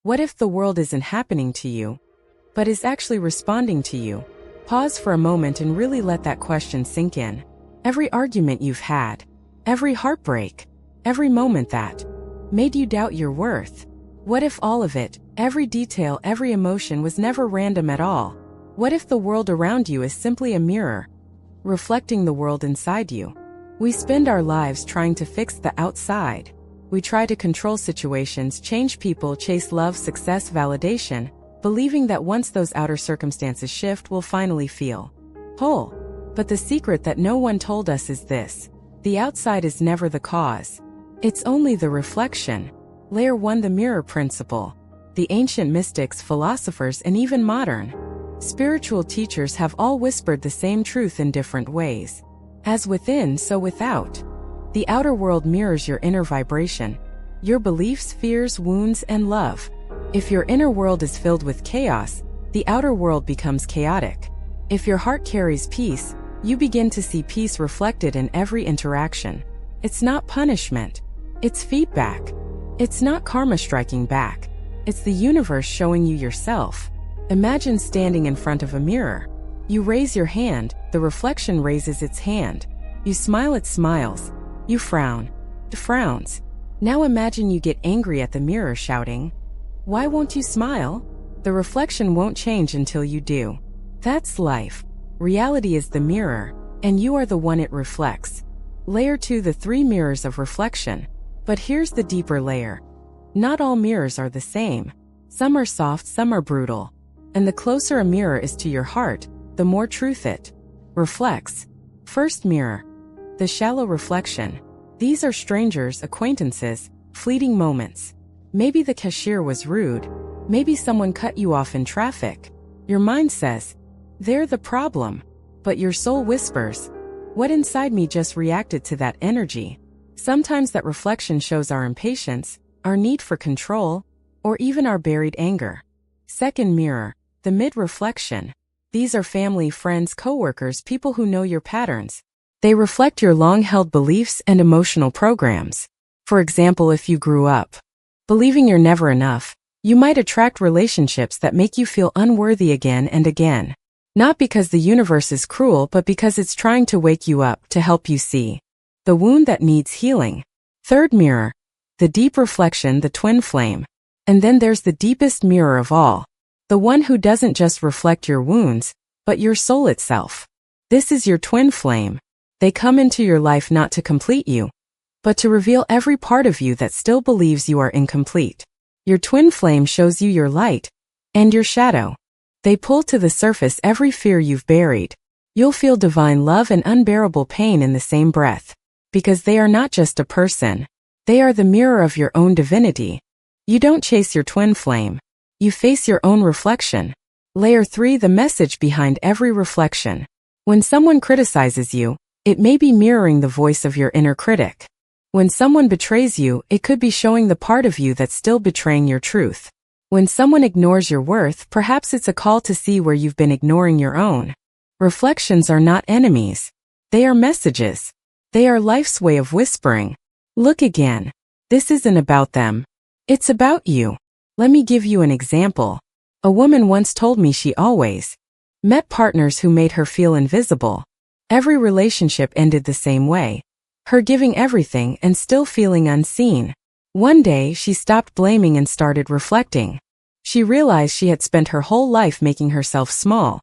What if the world isn't happening to you, but is actually responding to you? Pause for a moment and really let that question sink in. Every argument you've had, every heartbreak, every moment that made you doubt your worth. What if all of it, every detail, every emotion was never random at all? What if the world around you is simply a mirror, reflecting the world inside you? We spend our lives trying to fix the outside. We try to control situations, change people, chase love, success, validation, believing that once those outer circumstances shift, we'll finally feel whole. But the secret that no one told us is this: the outside is never the cause. It's only the reflection. Layer 1: the mirror principle. The ancient mystics, philosophers, and even modern spiritual teachers have all whispered the same truth in different ways. As within, so without. The outer world mirrors your inner vibration, your beliefs, fears, wounds, and love. If your inner world is filled with chaos, the outer world becomes chaotic. If your heart carries peace, you begin to see peace reflected in every interaction. It's not punishment. It's feedback. It's not karma striking back. It's the universe showing you yourself. Imagine standing in front of a mirror. You raise your hand, the reflection raises its hand. You smile, it smiles. You frown, it frowns. Now imagine you get angry at the mirror, shouting, "Why won't you smile?" The reflection won't change until you do. That's life. Reality is the mirror, and you are the one it reflects. Layer 2: the 3 mirrors of reflection. But here's the deeper layer. Not all mirrors are the same. Some are soft, some are brutal. And the closer a mirror is to your heart, the more truth it reflects. First mirror: the shallow reflection. These are strangers, acquaintances, fleeting moments. Maybe the cashier was rude. Maybe someone cut you off in traffic. Your mind says, "They're the problem." But your soul whispers, "What inside me just reacted to that energy?" Sometimes that reflection shows our impatience, our need for control, or even our buried anger. Second mirror: the mid-reflection. These are family, friends, coworkers, people who know your patterns. They reflect your long-held beliefs and emotional programs. For example, if you grew up believing you're never enough, you might attract relationships that make you feel unworthy again and again. Not because the universe is cruel, but because it's trying to wake you up, to help you see the wound that needs healing. Third mirror: the deep reflection, the twin flame. And then there's the deepest mirror of all. The one who doesn't just reflect your wounds, but your soul itself. This is your twin flame. They come into your life not to complete you, but to reveal every part of you that still believes you are incomplete. Your twin flame shows you your light and your shadow. They pull to the surface every fear you've buried. You'll feel divine love and unbearable pain in the same breath. Because they are not just a person. They are the mirror of your own divinity. You don't chase your twin flame. You face your own reflection. Layer 3: the message behind every reflection. When someone criticizes you, it may be mirroring the voice of your inner critic. When someone betrays you, it could be showing the part of you that's still betraying your truth. When someone ignores your worth, perhaps it's a call to see where you've been ignoring your own. Reflections are not enemies. They are messages. They are life's way of whispering, "Look again. This isn't about them. It's about you." Let me give you an example. A woman once told me she always met partners who made her feel invisible. Every relationship ended the same way. Her giving everything and still feeling unseen. One day, she stopped blaming and started reflecting. She realized she had spent her whole life making herself small,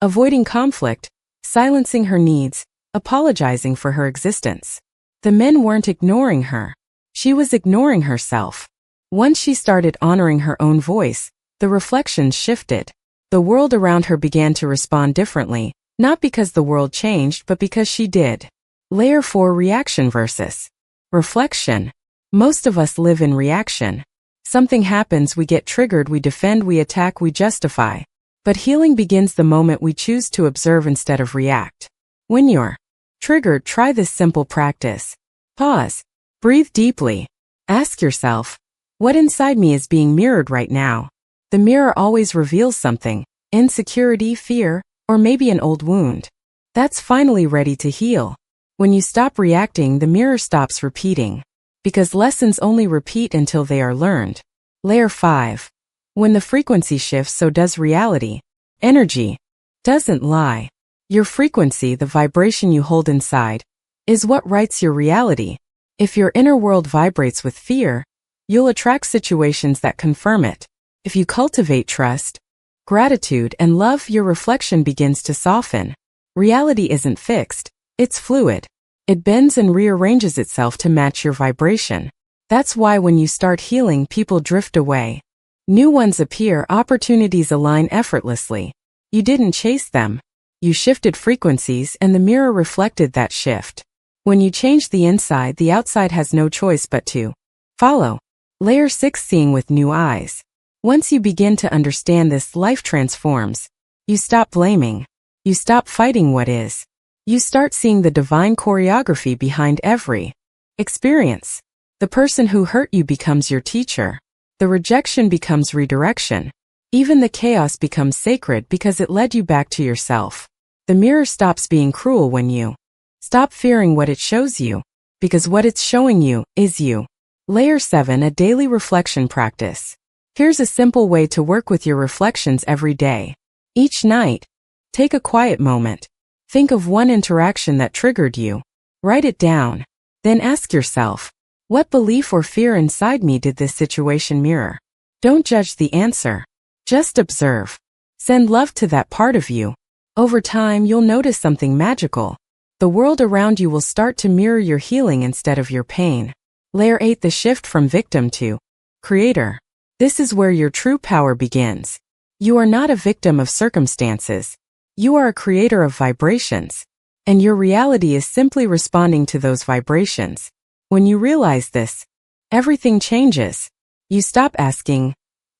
avoiding conflict, silencing her needs, apologizing for her existence. The men weren't ignoring her. She was ignoring herself. Once she started honoring her own voice, the reflections shifted. The world around her began to respond differently, not because the world changed, but because she did. Layer 4: reaction versus reflection. Most of us live in reaction. Something happens, we get triggered, we defend, we attack, we justify. But healing begins the moment we choose to observe instead of react. When you're triggered, try this simple practice. Pause. Breathe deeply. Ask yourself, what inside me is being mirrored right now? The mirror always reveals something: insecurity, fear, or maybe an old wound that's finally ready to heal. When you stop reacting, the mirror stops repeating. Because lessons only repeat until they are learned. Layer 5. When the frequency shifts, so does reality. Energy doesn't lie. Your frequency, the vibration you hold inside, is what writes your reality. If your inner world vibrates with fear, you'll attract situations that confirm it. If you cultivate trust, gratitude, and love, your reflection begins to soften. Reality isn't fixed, it's fluid. It bends and rearranges itself to match your vibration. That's why when you start healing, people drift away. New ones appear, opportunities align effortlessly. You didn't chase them. You shifted frequencies, and the mirror reflected that shift. When you change the inside, the outside has no choice but to follow. Layer 6. Seeing with new eyes. Once you begin to understand this, life transforms. You stop blaming. You stop fighting what is. You start seeing the divine choreography behind every experience. The person who hurt you becomes your teacher. The rejection becomes redirection. Even the chaos becomes sacred because it led you back to yourself. The mirror stops being cruel when you stop fearing what it shows you, because what it's showing you is you. Layer 7. A daily reflection practice. Here's a simple way to work with your reflections every day. Each night, take a quiet moment. Think of one interaction that triggered you. Write it down. Then ask yourself, what belief or fear inside me did this situation mirror? Don't judge the answer. Just observe. Send love to that part of you. Over time, you'll notice something magical. The world around you will start to mirror your healing instead of your pain. Layer 8. The shift from victim to creator. This is where your true power begins. You are not a victim of circumstances. You are a creator of vibrations. And your reality is simply responding to those vibrations. When you realize this, everything changes. You stop asking,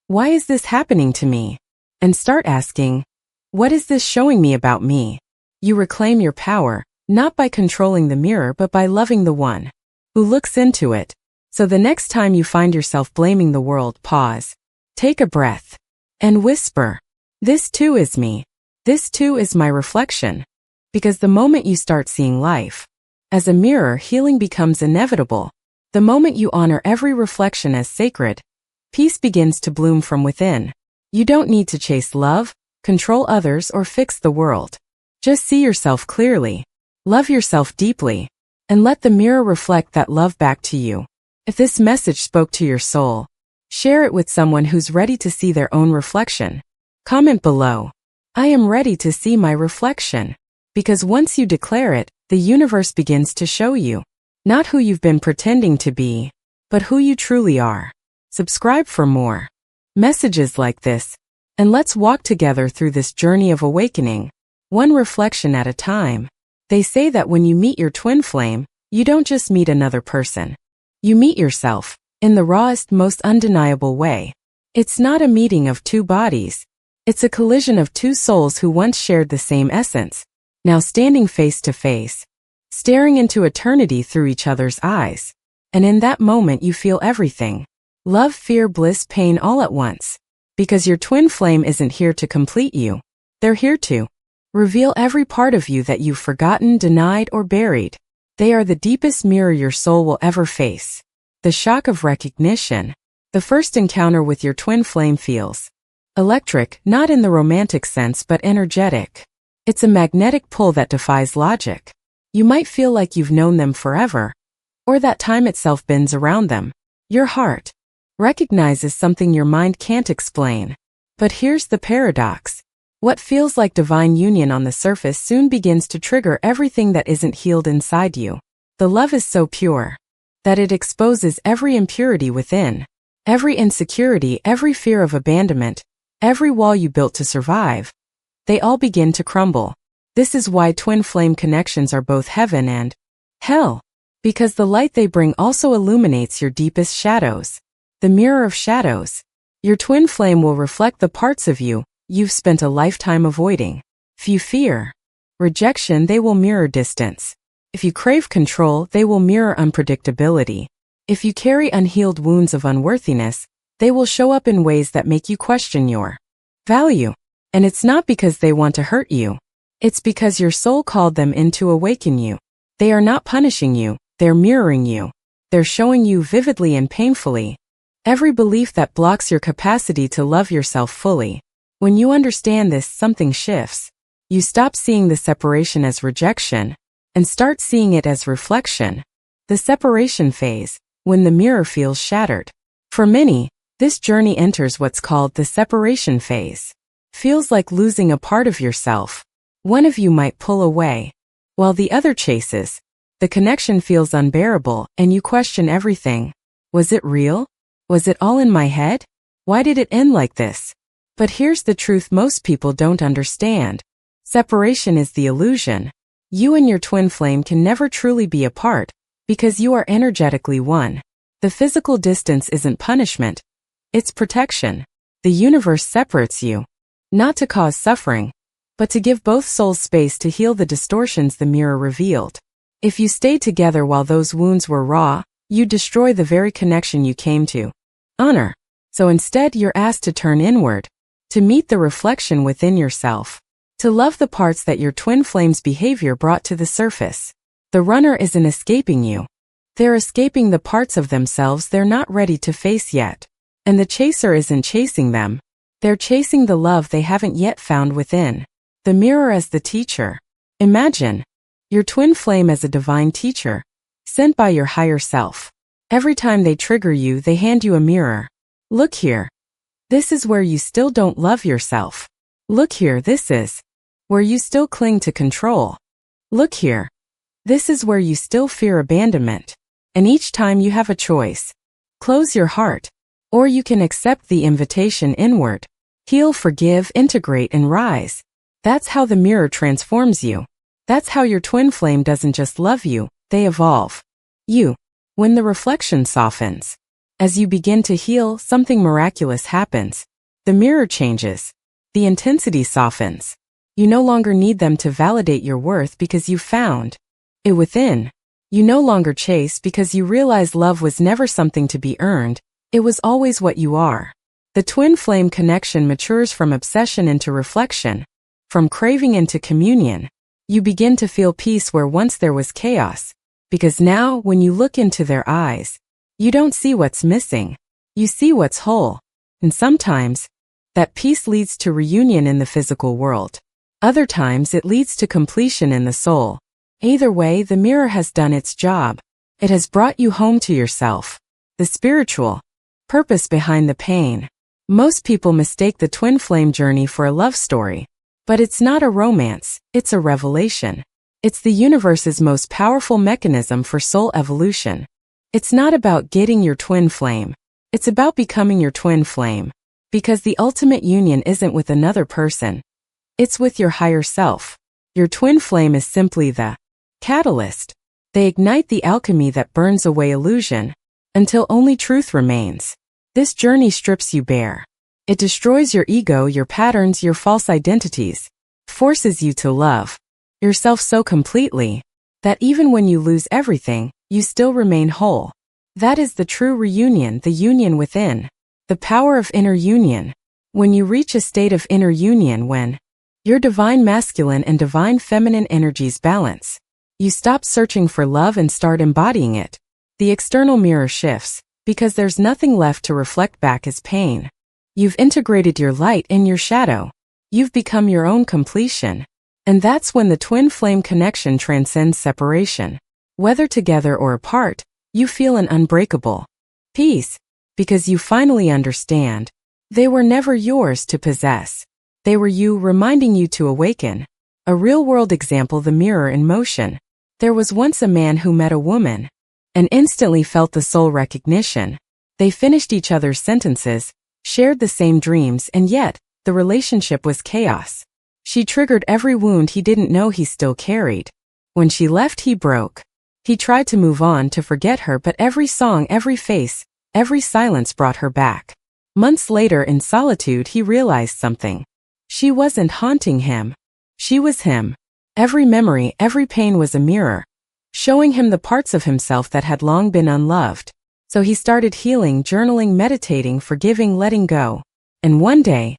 why is this happening to me? And start asking, what is this showing me about me? You reclaim your power, not by controlling the mirror but by loving the one who looks into it. So the next time you find yourself blaming the world, pause, take a breath, and whisper, this too is me. This too is my reflection. Because the moment you start seeing life as a mirror, healing becomes inevitable. The moment you honor every reflection as sacred, peace begins to bloom from within. You don't need to chase love, control others, or fix the world. Just see yourself clearly, love yourself deeply, and let the mirror reflect that love back to you. If this message spoke to your soul, share it with someone who's ready to see their own reflection. Comment below, I am ready to see my reflection. Because once you declare it, the universe begins to show you, not who you've been pretending to be, but who you truly are. Subscribe for more messages like this, and let's walk together through this journey of awakening, one reflection at a time. They say that when you meet your twin flame, you don't just meet another person. You meet yourself, in the rawest, most undeniable way. It's not a meeting of two bodies. It's a collision of two souls who once shared the same essence, now standing face to face, staring into eternity through each other's eyes. And in that moment you feel everything. Love, fear, bliss, pain all at once. Because your twin flame isn't here to complete you. They're here to reveal every part of you that you've forgotten, denied, or buried. They are the deepest mirror your soul will ever face. The shock of recognition. The first encounter with your twin flame feels electric, not in the romantic sense but energetic. It's a magnetic pull that defies logic. You might feel like you've known them forever, or that time itself bends around them. Your heart recognizes something your mind can't explain. But here's the paradox. What feels like divine union on the surface soon begins to trigger everything that isn't healed inside you. The love is so pure that it exposes every impurity within, every insecurity, every fear of abandonment, every wall you built to survive. They all begin to crumble. This is why twin flame connections are both heaven and hell, because the light they bring also illuminates your deepest shadows. The mirror of shadows. Your twin flame will reflect the parts of you you've spent a lifetime avoiding. If you fear rejection, they will mirror distance. If you crave control, they will mirror unpredictability. If you carry unhealed wounds of unworthiness, they will show up in ways that make you question your value. And it's not because they want to hurt you. It's because your soul called them in to awaken you. They are not punishing you, they're mirroring you. They're showing you vividly and painfully every belief that blocks your capacity to love yourself fully. When you understand this, something shifts. You stop seeing the separation as rejection and start seeing it as reflection. The separation phase, when the mirror feels shattered. For many, this journey enters what's called the separation phase. Feels like losing a part of yourself. One of you might pull away, while the other chases. The connection feels unbearable, and you question everything. Was it real? Was it all in my head? Why did it end like this? But here's the truth most people don't understand. Separation is the illusion. You and your twin flame can never truly be apart, because you are energetically one. The physical distance isn't punishment. It's protection. The universe separates you, not to cause suffering, but to give both souls space to heal the distortions the mirror revealed. If you stayed together while those wounds were raw, you'd destroy the very connection you came to honor. So instead, you're asked to turn inward, to meet the reflection within yourself, to love the parts that your twin flame's behavior brought to the surface. The runner isn't escaping you. They're escaping the parts of themselves they're not ready to face yet. And the chaser isn't chasing them. They're chasing the love they haven't yet found within. The mirror as the teacher. Imagine your twin flame as a divine teacher, sent by your higher self. Every time they trigger you, they hand you a mirror. Look here. This is where you still don't love yourself. Look here, this is where you still cling to control. Look here. This is where you still fear abandonment. And each time you have a choice. Close your heart, or you can accept the invitation inward. Heal, forgive, integrate, and rise. That's how the mirror transforms you. That's how your twin flame doesn't just love you, they evolve you. When the reflection softens, as you begin to heal, something miraculous happens. The mirror changes. The intensity softens. You no longer need them to validate your worth because you found it within. You no longer chase because you realize love was never something to be earned. It was always what you are. The twin flame connection matures from obsession into reflection, from craving into communion. You begin to feel peace where once there was chaos. Because now, when you look into their eyes, you don't see what's missing. You see what's whole. And sometimes, that peace leads to reunion in the physical world. Other times it leads to completion in the soul. Either way, the mirror has done its job. It has brought you home to yourself. The spiritual purpose behind the pain. Most people mistake the twin flame journey for a love story. But it's not a romance, it's a revelation. It's the universe's most powerful mechanism for soul evolution. It's not about getting your twin flame. It's about becoming your twin flame. Because the ultimate union isn't with another person. It's with your higher self. Your twin flame is simply the catalyst. They ignite the alchemy that burns away illusion until only truth remains. This journey strips you bare. It destroys your ego, your patterns, your false identities, forces you to love yourself so completely that even when you lose everything, you still remain whole. That is the true reunion, the union within. The power of inner union. When you reach a state of inner union, when your divine masculine and divine feminine energies balance, you stop searching for love and start embodying it. The external mirror shifts, because there's nothing left to reflect back as pain. You've integrated your light and your shadow. You've become your own completion. And that's when the twin flame connection transcends separation. Whether together or apart, you feel an unbreakable peace, because you finally understand. They were never yours to possess. They were you, reminding you to awaken. A real-world example, the mirror in motion. There was once a man who met a woman and instantly felt the soul recognition. They finished each other's sentences, shared the same dreams, and yet, the relationship was chaos. She triggered every wound he didn't know he still carried. When she left, he broke. He tried to move on, to forget her, but every song, every face, every silence brought her back. Months later, in solitude, he realized something. She wasn't haunting him. She was him. Every memory, every pain was a mirror, showing him the parts of himself that had long been unloved. So he started healing, journaling, meditating, forgiving, letting go. And one day,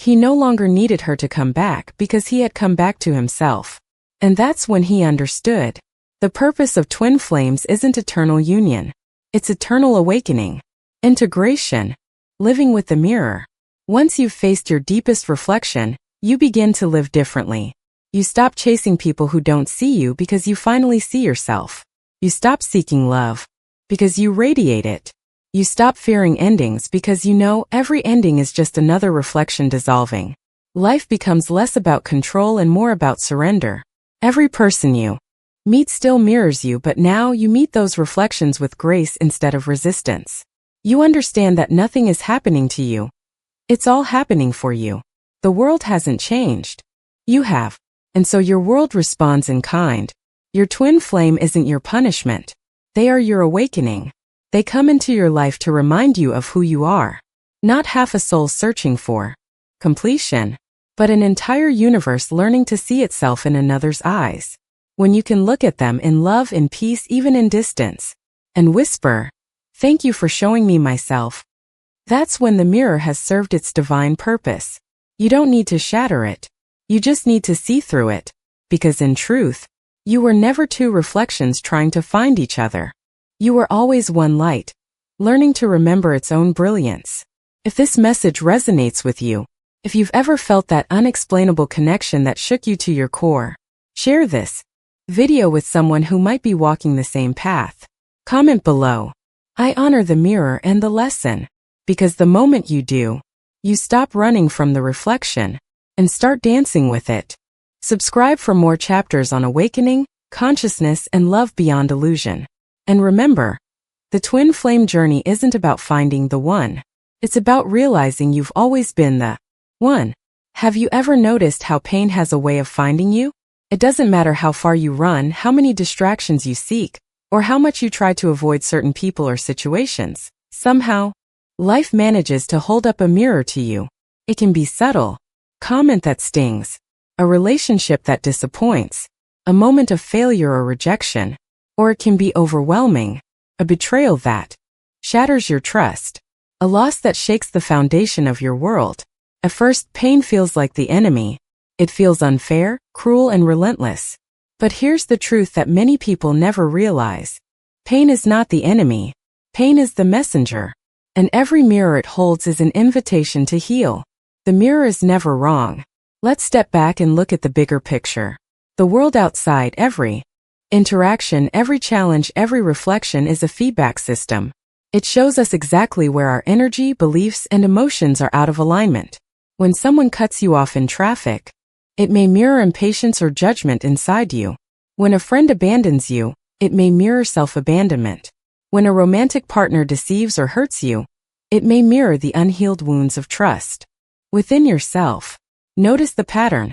he no longer needed her to come back because he had come back to himself. And that's when he understood. The purpose of twin flames isn't eternal union. It's eternal awakening. Integration. Living with the mirror. Once you've faced your deepest reflection, you begin to live differently. You stop chasing people who don't see you because you finally see yourself. You stop seeking love because you radiate it. You stop fearing endings because you know every ending is just another reflection dissolving. Life becomes less about control and more about surrender. Every person you meet still mirrors you, but now you meet those reflections with grace instead of resistance. You understand that nothing is happening to you. It's all happening for you. The world hasn't changed. You have. And so your world responds in kind. Your twin flame isn't your punishment. They are your awakening. They come into your life to remind you of who you are. Not half a soul searching for completion, but an entire universe learning to see itself in another's eyes. When you can look at them in love and peace even in distance, and whisper, "Thank you for showing me myself." That's when the mirror has served its divine purpose. You don't need to shatter it. You just need to see through it. Because in truth, you were never two reflections trying to find each other. You were always one light, learning to remember its own brilliance. If this message resonates with you, if you've ever felt that unexplainable connection that shook you to your core, share this video with someone who might be walking the same path. Comment below. I honor the mirror and the lesson. Because the moment you do, you stop running from the reflection and start dancing with it. Subscribe for more chapters on awakening, consciousness, and love beyond illusion. And remember, the twin flame journey isn't about finding the one. It's about realizing you've always been the one. Have you ever noticed how pain has a way of finding you? It doesn't matter how far you run, how many distractions you seek, or how much you try to avoid certain people or situations. Somehow, life manages to hold up a mirror to you. It can be subtle, comment that stings, a relationship that disappoints, a moment of failure or rejection, or it can be overwhelming, a betrayal that shatters your trust, a loss that shakes the foundation of your world. At first, pain feels like the enemy. It feels unfair, cruel, and relentless. But here's the truth that many people never realize. Pain is not the enemy. Pain is the messenger. And every mirror it holds is an invitation to heal. The mirror is never wrong. Let's step back and look at the bigger picture. The world outside, every interaction, every challenge, every reflection is a feedback system. It shows us exactly where our energy, beliefs, and emotions are out of alignment. When someone cuts you off in traffic, it may mirror impatience or judgment inside you. When a friend abandons you, it may mirror self-abandonment. When a romantic partner deceives or hurts you, it may mirror the unhealed wounds of trust. Within yourself, notice the pattern.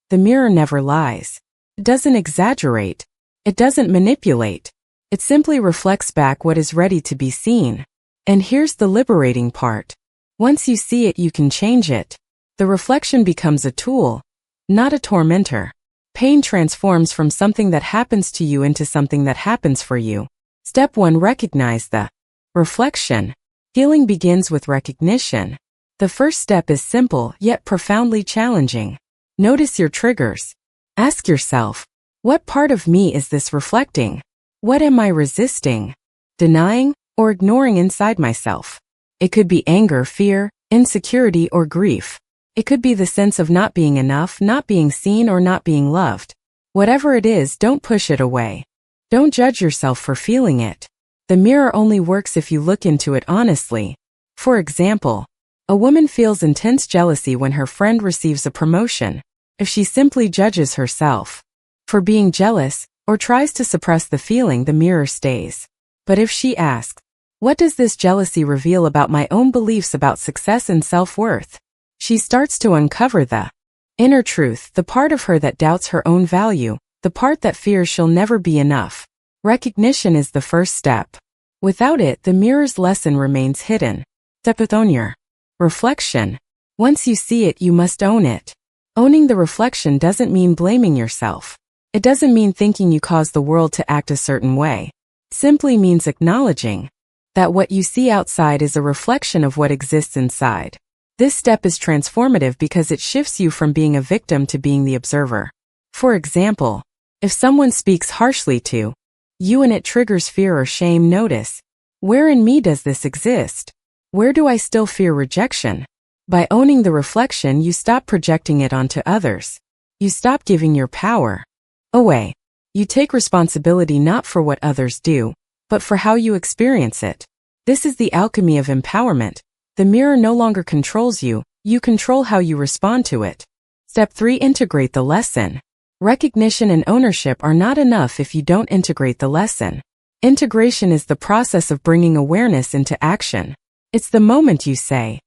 The mirror never lies. It doesn't exaggerate. It doesn't manipulate. It simply reflects back what is ready to be seen. And here's the liberating part. Once you see it, you can change it. The reflection becomes a tool, not a tormentor. Pain transforms from something that happens to you into something that happens for you. Step 1. Recognize the reflection. Healing begins with recognition. The first step is simple yet profoundly challenging. Notice your triggers. Ask yourself, what part of me is this reflecting? What am I resisting, denying, or ignoring inside myself? It could be anger, fear, insecurity, or grief. It could be the sense of not being enough, not being seen, or not being loved. Whatever it is, don't push it away. Don't judge yourself for feeling it. The mirror only works if you look into it honestly. For example, a woman feels intense jealousy when her friend receives a promotion. If she simply judges herself for being jealous or tries to suppress the feeling, the mirror stays. But if she asks, what does this jealousy reveal about my own beliefs about success and self-worth? She starts to uncover the inner truth, the part of her that doubts her own value, the part that fears she'll never be enough. Recognition is the first step. Without it, the mirror's lesson remains hidden. Step 2. Own your reflection. Once you see it, you must own it. Owning the reflection doesn't mean blaming yourself. It doesn't mean thinking you caused the world to act a certain way. It simply means acknowledging that what you see outside is a reflection of what exists inside. This step is transformative because it shifts you from being a victim to being the observer. For example, if someone speaks harshly to you and it triggers fear or shame, notice, Where in me does this exist? Where do I still fear rejection? By owning the reflection, you stop projecting it onto others. You stop giving your power away. You take responsibility not for what others do, but for how you experience it. This is the alchemy of empowerment. The mirror no longer controls you, you control how you respond to it. Step 3. Integrate the lesson. Recognition and ownership are not enough if you don't integrate the lesson. Integration is the process of bringing awareness into action. It's the moment you say,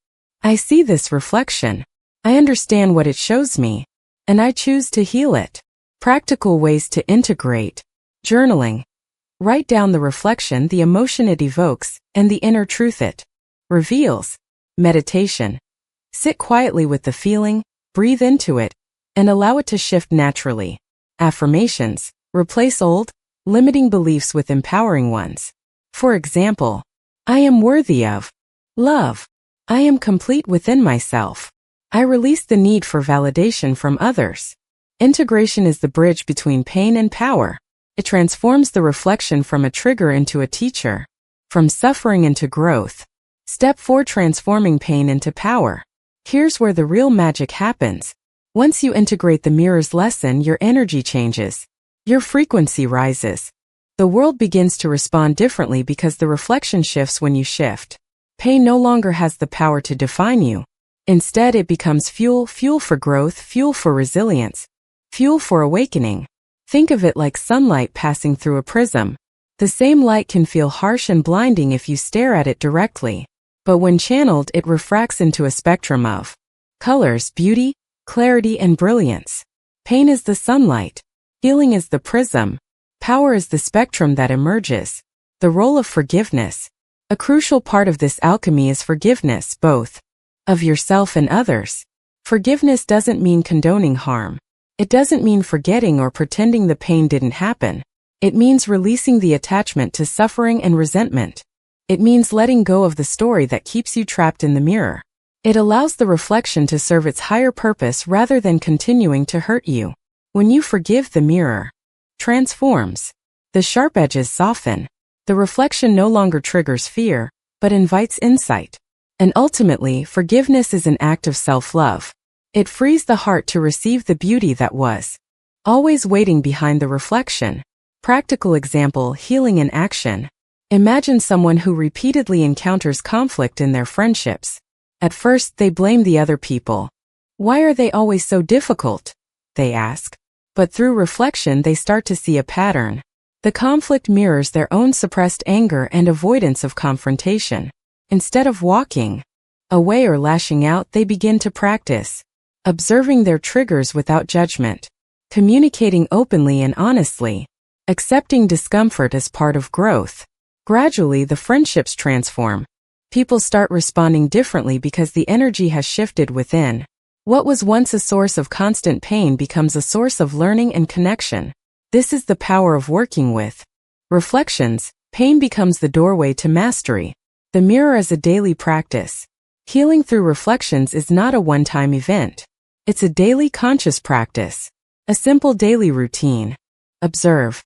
I see this reflection. I understand what it shows me, and I choose to heal it. Practical ways to integrate. Journaling. Write down the reflection, the emotion it evokes, and the inner truth it reveals. Meditation. Sit quietly with the feeling, breathe into it, and allow it to shift naturally. Affirmations. Replace old, limiting beliefs with empowering ones. For example, I am worthy of love. I am complete within myself. I release the need for validation from others. Integration is the bridge between pain and power. It transforms the reflection from a trigger into a teacher, from suffering into growth. Step 4. Transforming pain into power. Here's where the real magic happens. Once you integrate the mirror's lesson, your energy changes. Your frequency rises. The world begins to respond differently because the reflection shifts when you shift. Pain no longer has the power to define you. Instead, it becomes fuel for growth, fuel for resilience, fuel for awakening. Think of it like sunlight passing through a prism. The same light can feel harsh and blinding if you stare at it directly. But when channeled, it refracts into a spectrum of colors, beauty, clarity, and brilliance. Pain is the sunlight. Healing is the prism. Power is the spectrum that emerges. The role of forgiveness. A crucial part of this alchemy is forgiveness, both of yourself and others. Forgiveness doesn't mean condoning harm. It doesn't mean forgetting or pretending the pain didn't happen. It means releasing the attachment to suffering and resentment. It means letting go of the story that keeps you trapped in the mirror. It allows the reflection to serve its higher purpose rather than continuing to hurt you. When you forgive, the mirror transforms. The sharp edges soften. The reflection no longer triggers fear, but invites insight. And ultimately, forgiveness is an act of self-love. It frees the heart to receive the beauty that was always waiting behind the reflection. Practical example: healing in action. Imagine someone who repeatedly encounters conflict in their friendships. At first, they blame the other people. Why are they always so difficult? They ask. But through reflection, they start to see a pattern. The conflict mirrors their own suppressed anger and avoidance of confrontation. Instead of walking away or lashing out, they begin to practice observing their triggers without judgment, communicating openly and honestly, accepting discomfort as part of growth. Gradually, the friendships transform. People start responding differently because the energy has shifted within. What was once a source of constant pain becomes a source of learning and connection. This is the power of working with reflections. Pain becomes the doorway to mastery. The mirror is a daily practice. Healing through reflections is not a one-time event. It's a daily conscious practice. A simple daily routine. Observe.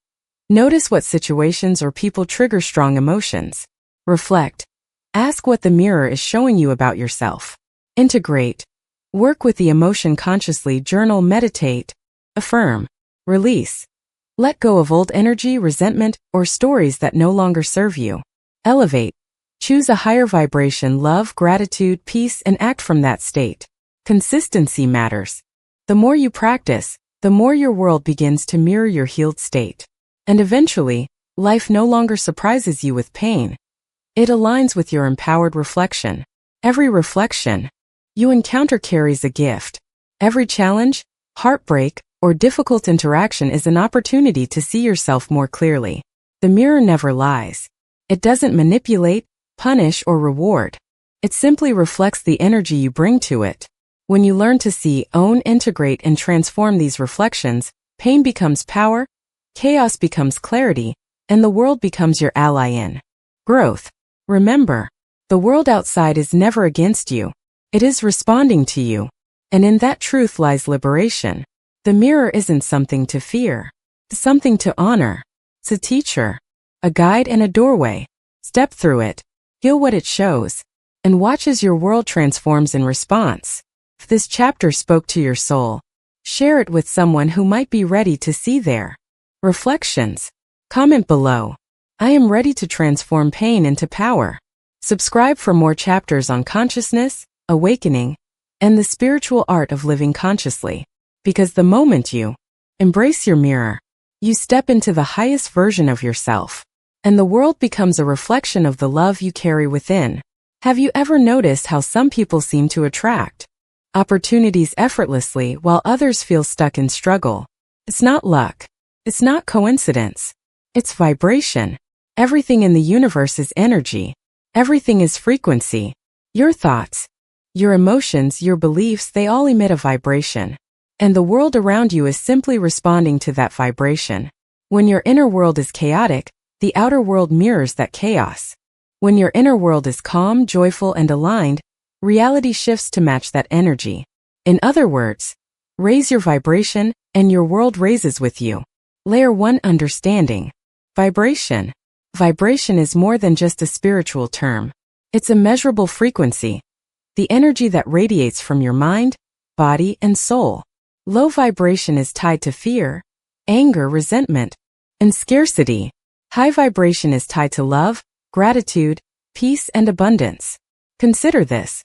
Notice what situations or people trigger strong emotions. Reflect. Ask what the mirror is showing you about yourself. Integrate. Work with the emotion consciously. Journal, meditate. Affirm. Release. Let go of old energy, resentment, or stories that no longer serve you. Elevate. Choose a higher vibration: love, gratitude, peace, and act from that state. Consistency matters. The more you practice, the more your world begins to mirror your healed state. And eventually, life no longer surprises you with pain. It aligns with your empowered reflection. Every reflection you encounter carries a gift. Every challenge, heartbreak, or difficult interaction is an opportunity to see yourself more clearly. The mirror never lies. It doesn't manipulate, punish, or reward. It simply reflects the energy you bring to it. When you learn to see, own, integrate, and transform these reflections, pain becomes power, chaos becomes clarity, and the world becomes your ally in growth. Remember, the world outside is never against you. It is responding to you. And in that truth lies liberation. The mirror isn't something to fear. It's something to honor. It's a teacher, a guide, and a doorway. Step through it, feel what it shows, and watch as your world transforms in response. If this chapter spoke to your soul, share it with someone who might be ready to see their reflections. Comment below. I am ready to transform pain into power. Subscribe for more chapters on consciousness, awakening, and the spiritual art of living consciously. Because the moment you embrace your mirror, you step into the highest version of yourself, and the world becomes a reflection of the love you carry within. Have you ever noticed how some people seem to attract opportunities effortlessly while others feel stuck in struggle? It's not luck. It's not coincidence. It's vibration. Everything in the universe is energy. Everything is frequency. Your thoughts, your emotions, your beliefs, they all emit a vibration. And the world around you is simply responding to that vibration. When your inner world is chaotic, the outer world mirrors that chaos. When your inner world is calm, joyful, and aligned, reality shifts to match that energy. In other words, raise your vibration, and your world raises with you. Layer 1: Understanding. Vibration. Vibration is more than just a spiritual term. It's a measurable frequency, the energy that radiates from your mind, body, and soul. Low vibration is tied to fear, anger, resentment, and scarcity. High vibration is tied to love, gratitude, peace, and abundance. Consider this.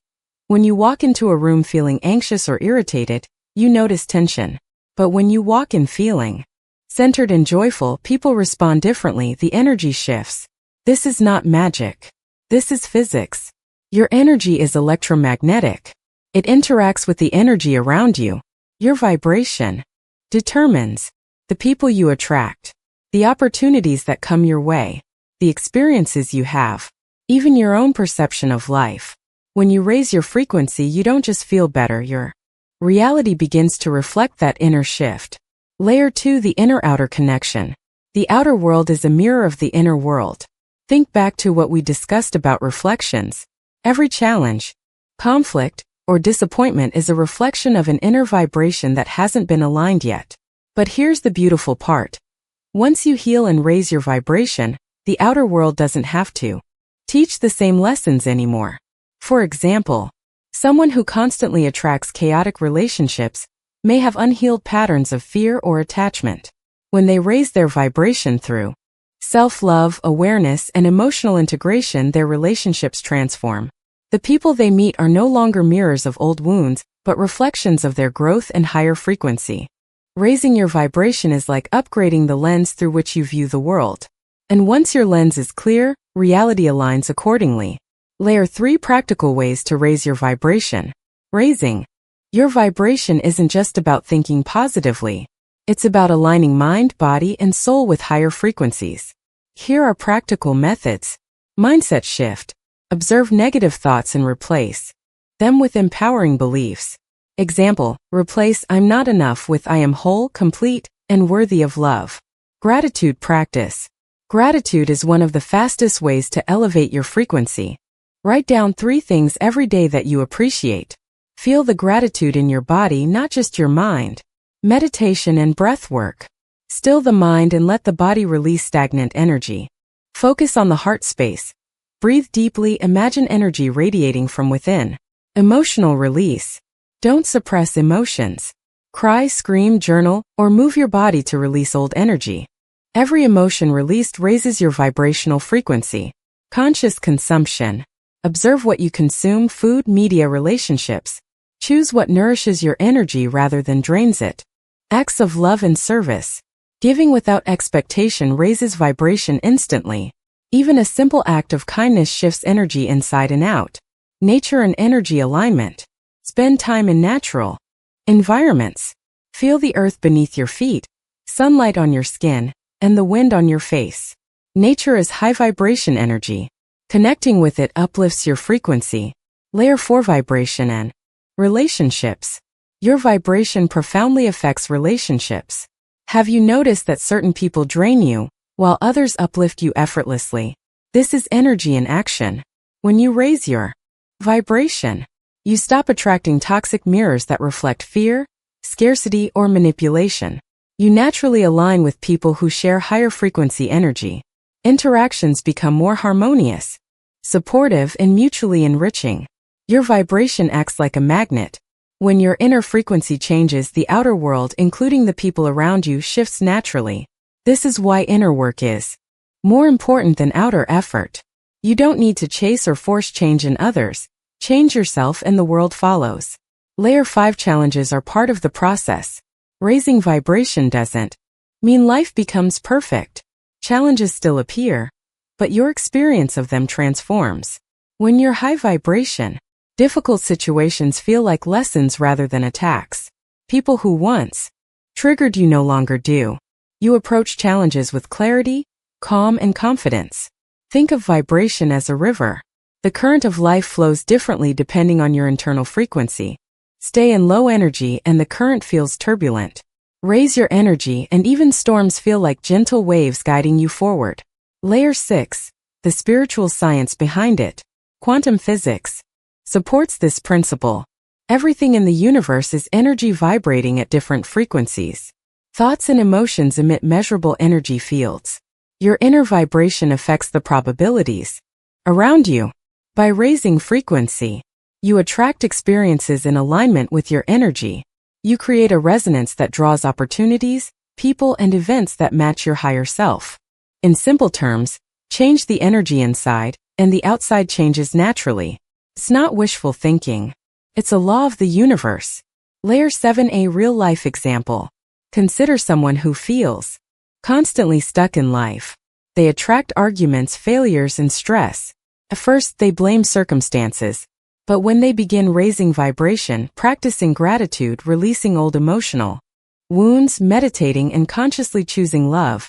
When you walk into a room feeling anxious or irritated, you notice tension. But when you walk in feeling centered and joyful, people respond differently. The energy shifts. This is not magic. This is physics. Your energy is electromagnetic. It interacts with the energy around you. Your vibration determines the people you attract, the opportunities that come your way, the experiences you have, even your own perception of life. When you raise your frequency, you don't just feel better, your reality begins to reflect that inner shift. Layer 2: The inner-outer connection. The outer world is a mirror of the inner world. Think back to what we discussed about reflections. Every challenge, conflict, or disappointment is a reflection of an inner vibration that hasn't been aligned yet. But here's the beautiful part. Once you heal and raise your vibration, the outer world doesn't have to teach the same lessons anymore. For example, someone who constantly attracts chaotic relationships may have unhealed patterns of fear or attachment. When they raise their vibration through self-love, awareness, and emotional integration, their relationships transform. The people they meet are no longer mirrors of old wounds, but reflections of their growth and higher frequency. Raising your vibration is like upgrading the lens through which you view the world. And once your lens is clear, reality aligns accordingly. Layer 3: Practical ways to raise your vibration. Raising your vibration isn't just about thinking positively. It's about aligning mind, body, and soul with higher frequencies. Here are practical methods. Mindset shift. Observe negative thoughts and replace them with empowering beliefs. Example: replace "I'm not enough" with "I am whole, complete, and worthy of love." Gratitude practice. Gratitude is one of the fastest ways to elevate your frequency. Write down 3 things every day that you appreciate. Feel the gratitude in your body, not just your mind. Meditation and breath work. Still the mind and let the body release stagnant energy. Focus on the heart space. Breathe deeply, imagine energy radiating from within. Emotional release. Don't suppress emotions. Cry, scream, journal, or move your body to release old energy. Every emotion released raises your vibrational frequency. Conscious consumption. Observe what you consume: food, media, relationships. Choose what nourishes your energy rather than drains it. Acts of love and service. Giving without expectation raises vibration instantly. Even a simple act of kindness shifts energy inside and out. Nature and energy alignment. Spend time in natural environments. Feel the earth beneath your feet, sunlight on your skin, and the wind on your face. Nature is high vibration energy. Connecting with it uplifts your frequency. Layer 4: Vibration and relationships. Your vibration profoundly affects relationships. Have you noticed that certain people drain you, while others uplift you effortlessly? This is energy in action. When you raise your vibration, you stop attracting toxic mirrors that reflect fear, scarcity, or manipulation. You naturally align with people who share higher frequency energy. Interactions become more harmonious, supportive, and mutually enriching. Your vibration acts like a magnet. When your inner frequency changes, the outer world, including the people around you, shifts naturally. This is why inner work is more important than outer effort. You don't need to chase or force change in others. Change yourself and the world follows. Layer 5 challenges are part of the process. Raising vibration doesn't mean life becomes perfect. Challenges still appear, but your experience of them transforms. When you're high vibration, difficult situations feel like lessons rather than attacks. People who once triggered you no longer do. You approach challenges with clarity, calm, and confidence. Think of vibration as a river. The current of life flows differently depending on your internal frequency. Stay in low energy and the current feels turbulent. Raise your energy and even storms feel like gentle waves guiding you forward. Layer 6, the spiritual science behind it, quantum physics, supports this principle. Everything in the universe is energy vibrating at different frequencies. Thoughts and emotions emit measurable energy fields. Your inner vibration affects the probabilities around you. By raising frequency, you attract experiences in alignment with your energy. You create a resonance that draws opportunities, people, and events that match your higher self. In simple terms, change the energy inside, and the outside changes naturally. It's not wishful thinking. It's a law of the universe. Layer 7, a real-life example. Consider someone who feels constantly stuck in life. They attract arguments, failures, and stress. At first, they blame circumstances. But when they begin raising vibration, practicing gratitude, releasing old emotional wounds, meditating, and consciously choosing love,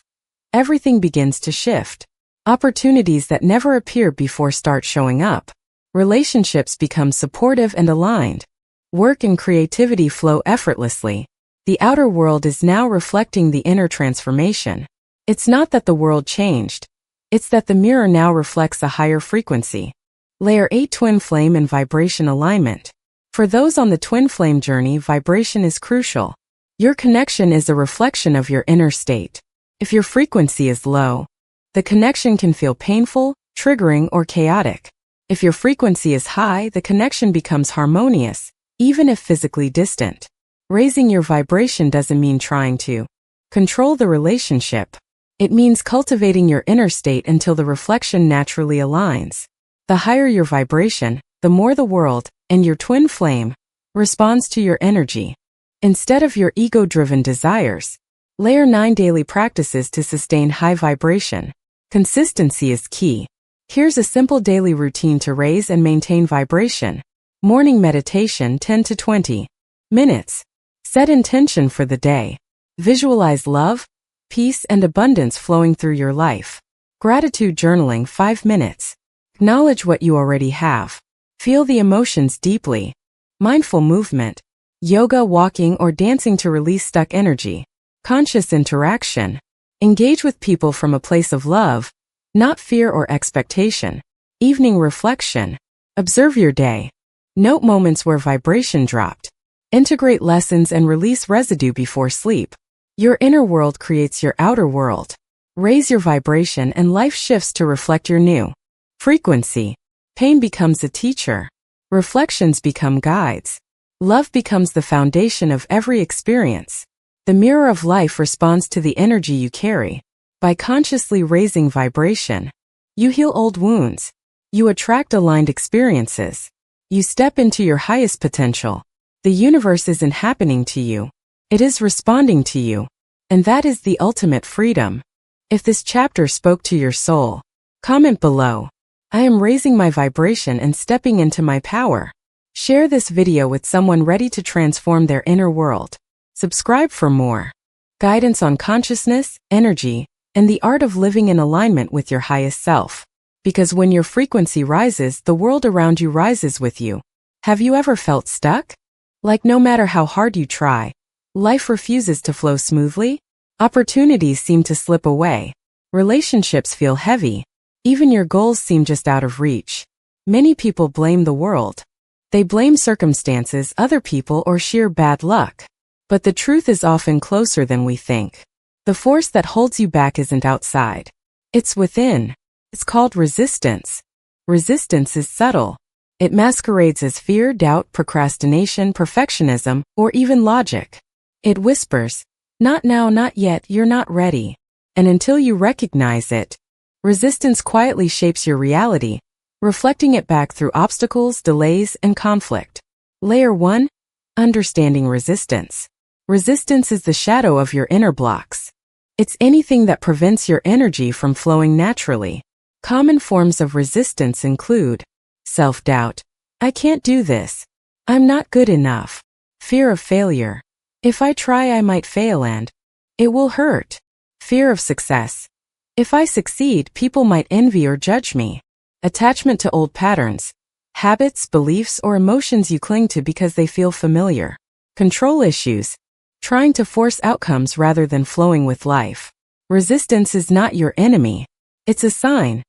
everything begins to shift. Opportunities that never appeared before start showing up. Relationships become supportive and aligned. Work and creativity flow effortlessly. The outer world is now reflecting the inner transformation. It's not that the world changed. It's that the mirror now reflects a higher frequency. Layer 8, twin flame and vibration alignment. For those on the twin flame journey, vibration is crucial. Your connection is a reflection of your inner state. If your frequency is low, the connection can feel painful, triggering, or chaotic. If your frequency is high, the connection becomes harmonious, even if physically distant. Raising your vibration doesn't mean trying to control the relationship. It means cultivating your inner state until the reflection naturally aligns. The higher your vibration, the more the world, and your twin flame, responds to your energy. Instead of your ego-driven desires. Layer 9, daily practices to sustain high vibration. Consistency is key. Here's a simple daily routine to raise and maintain vibration. Morning meditation, 10 to 20 minutes. Set intention for the day. Visualize love, peace, and abundance flowing through your life. Gratitude journaling, 5 minutes. Acknowledge what you already have. Feel the emotions deeply. Mindful movement. Yoga, walking, or dancing to release stuck energy. Conscious interaction. Engage with people from a place of love, not fear or expectation. Evening reflection. Observe your day. Note moments where vibration dropped. Integrate lessons and release residue before sleep. Your inner world creates your outer world. Raise your vibration and life shifts to reflect your new frequency. Pain becomes a teacher. Reflections become guides. Love becomes the foundation of every experience. The mirror of life responds to the energy you carry. By consciously raising vibration, you heal old wounds. You attract aligned experiences. You step into your highest potential. The universe isn't happening to you. It is responding to you. And that is the ultimate freedom. If this chapter spoke to your soul, comment below. I am raising my vibration and stepping into my power. Share this video with someone ready to transform their inner world. Subscribe for more guidance on consciousness, energy, and the art of living in alignment with your highest self. Because when your frequency rises, the world around you rises with you. Have you ever felt stuck? Like no matter how hard you try, life refuses to flow smoothly? Opportunities seem to slip away. Relationships feel heavy. Even your goals seem just out of reach. Many people blame the world. They blame circumstances, other people, or sheer bad luck. But the truth is often closer than we think. The force that holds you back isn't outside. It's within. It's called resistance. Resistance is subtle. It masquerades as fear, doubt, procrastination, perfectionism, or even logic. It whispers, "Not now, not yet, you're not ready." And until you recognize it, resistance quietly shapes your reality, reflecting it back through obstacles, delays, and conflict. Layer 1. Understanding resistance. Resistance is the shadow of your inner blocks. It's anything that prevents your energy from flowing naturally. Common forms of resistance include self-doubt. I can't do this. I'm not good enough. Fear of failure. If I try, I might fail and it will hurt. Fear of success. If I succeed, people might envy or judge me. Attachment to old patterns, habits, beliefs, or emotions you cling to because they feel familiar. Control issues. Trying to force outcomes rather than flowing with life. Resistance is not your enemy. It's a sign.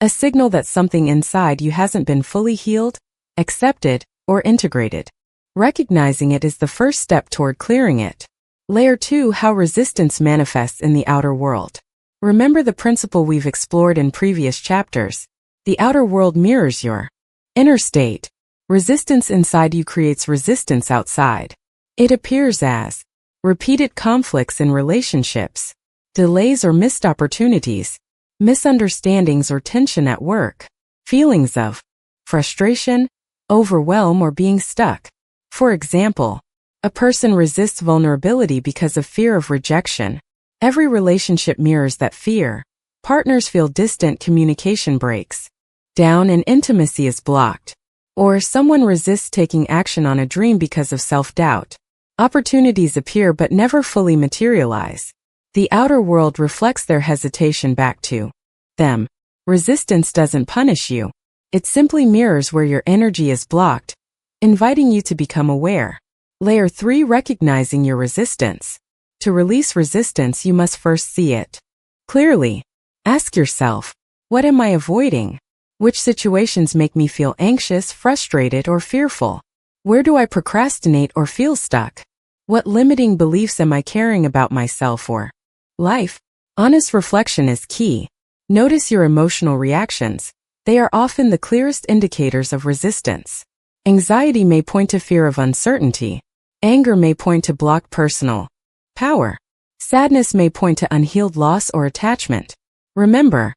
A signal that something inside you hasn't been fully healed, accepted, or integrated. Recognizing it is the first step toward clearing it. Layer 2. How resistance manifests in the outer world. Remember the principle we've explored in previous chapters. The outer world mirrors your inner state. Resistance inside you creates resistance outside. It appears as repeated conflicts in relationships, delays or missed opportunities, misunderstandings or tension at work, feelings of frustration, overwhelm, or being stuck. For example, a person resists vulnerability because of fear of rejection. Every relationship mirrors that fear. Partners feel distant, communication breaks down, and intimacy is blocked. Or someone resists taking action on a dream because of self-doubt. Opportunities appear but never fully materialize. The outer world reflects their hesitation back to them. Resistance doesn't punish you. It simply mirrors where your energy is blocked, inviting you to become aware. Layer 3. Recognizing your resistance. To release resistance, you must first see it clearly. Ask yourself, what am I avoiding? Which situations make me feel anxious, frustrated, or fearful? Where do I procrastinate or feel stuck? What limiting beliefs am I carrying about myself or life? Honest reflection is key. Notice your emotional reactions. They are often the clearest indicators of resistance. Anxiety may point to fear of uncertainty. Anger may point to blocked personal power. Sadness may point to unhealed loss or attachment. Remember,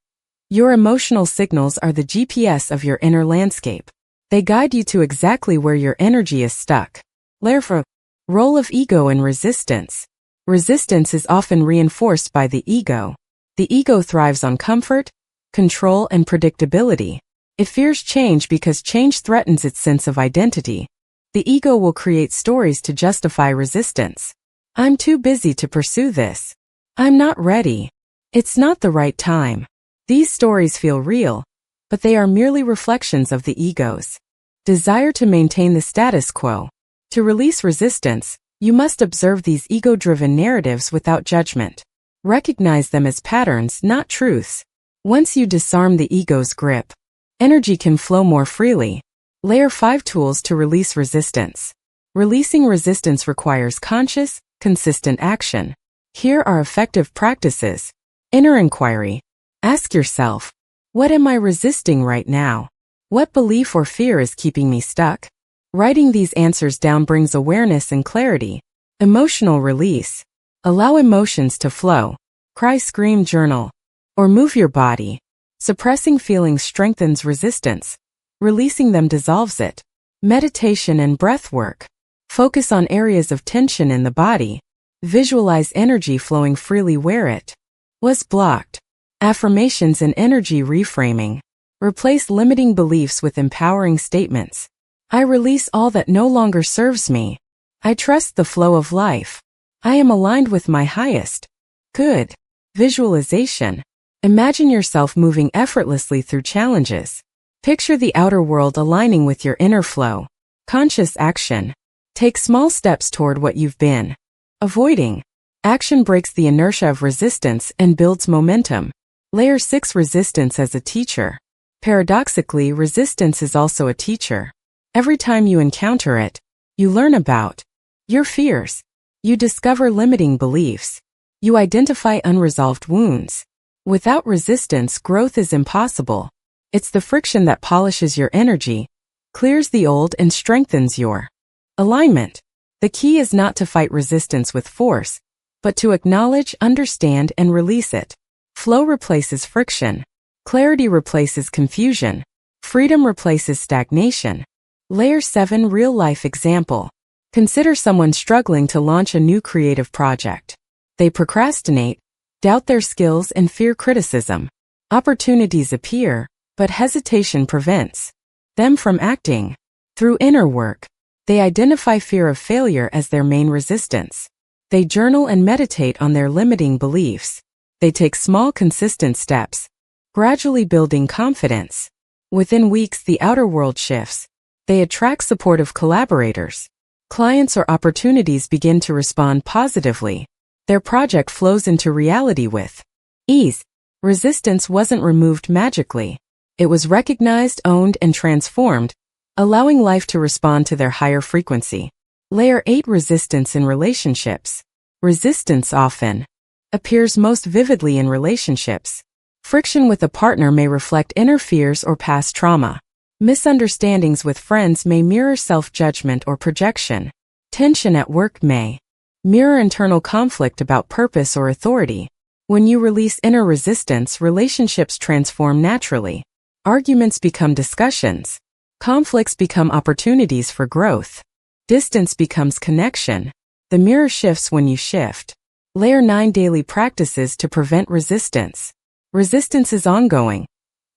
your emotional signals are the GPS of your inner landscape. They guide you to exactly where your energy is stuck. Layer 4. Role of ego in resistance. Resistance is often reinforced by the ego. The ego thrives on comfort, control, and predictability. It fears change because change threatens its sense of identity. The ego will create stories to justify resistance. I'm too busy to pursue this. I'm not ready. It's not the right time. These stories feel real, but they are merely reflections of the ego's desire to maintain the status quo. To release resistance, you must observe these ego-driven narratives without judgment. Recognize them as patterns, not truths. Once you disarm the ego's grip, energy can flow more freely. Layer 5. Tools to release resistance. Releasing resistance requires conscious, consistent action. Here are effective practices. Inner inquiry. Ask yourself, what am I resisting right now? What belief or fear is keeping me stuck? Writing these answers down brings awareness and clarity. Emotional release. Allow emotions to flow. Cry, scream, journal, or move your body. Suppressing feelings strengthens resistance. Releasing them dissolves it. Meditation and breath work. Focus on areas of tension in the body. Visualize energy flowing freely where it was blocked. Affirmations and energy reframing. Replace limiting beliefs with empowering statements. I release all that no longer serves me. I trust the flow of life. I am aligned with my highest good. Visualization. Imagine yourself moving effortlessly through challenges. Picture the outer world aligning with your inner flow. Conscious action. Take small steps toward what you've been avoiding. Action breaks the inertia of resistance and builds momentum. Layer 6. Resistance as a teacher. Paradoxically, resistance is also a teacher. Every time you encounter it, you learn about your fears. You discover limiting beliefs. You identify unresolved wounds. Without resistance, growth is impossible. It's the friction that polishes your energy, clears the old, and strengthens your alignment. The key is not to fight resistance with force, but to acknowledge, understand, and release it. Flow replaces friction. Clarity replaces confusion. Freedom replaces stagnation. Layer 7 Real-life example. Consider someone struggling to launch a new creative project. They procrastinate, doubt their skills, and fear criticism. Opportunities appear, but hesitation prevents them from acting. Through inner work, they identify fear of failure as their main resistance. They journal and meditate on their limiting beliefs. They take small, consistent steps, gradually building confidence. Within weeks, the outer world shifts. They attract supportive collaborators. Clients or opportunities begin to respond positively. Their project flows into reality with ease. Resistance wasn't removed magically. It was recognized, owned, and transformed, allowing life to respond to their higher frequency. Layer 8 Resistance in relationships. Resistance often appears most vividly in relationships. Friction with a partner may reflect inner fears or past trauma. Misunderstandings with friends may mirror self-judgment or projection. Tension at work may mirror internal conflict about purpose or authority. When you release inner resistance, relationships transform naturally. Arguments become discussions. Conflicts become opportunities for growth. Distance becomes connection. The mirror shifts when you shift. Layer 9 Daily practices to prevent resistance. Resistance is ongoing.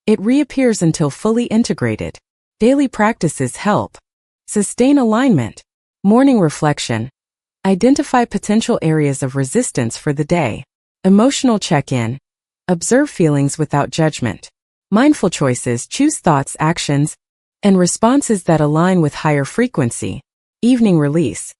It reappears until fully integrated. Daily practices help sustain alignment. Morning reflection. Identify potential areas of resistance for the day. Emotional check-in. Observe feelings without judgment. Mindful choices. Choose thoughts, actions, and responses that align with higher frequency. Evening release.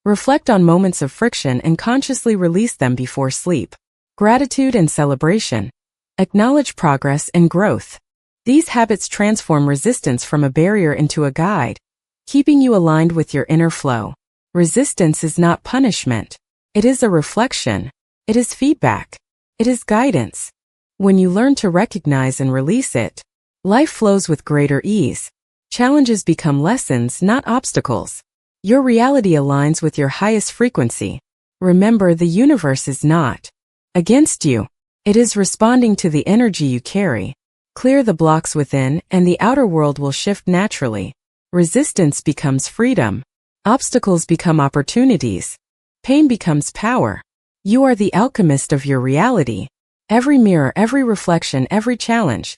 Reflect on moments of friction and consciously release them before sleep. Gratitude and celebration. Acknowledge progress and growth. These habits transform resistance from a barrier into a guide, keeping you aligned with your inner flow. Resistance is not punishment. It is a reflection. It is feedback. It is guidance. When you learn to recognize and release it, life flows with greater ease. Challenges become lessons, not obstacles. Your reality aligns with your highest frequency. Remember, the universe is not against you. It is responding to the energy you carry. Clear the blocks within, and the outer world will shift naturally. Resistance becomes freedom. Obstacles become opportunities. Pain becomes power. You are the alchemist of your reality. Every mirror, every reflection, every challenge,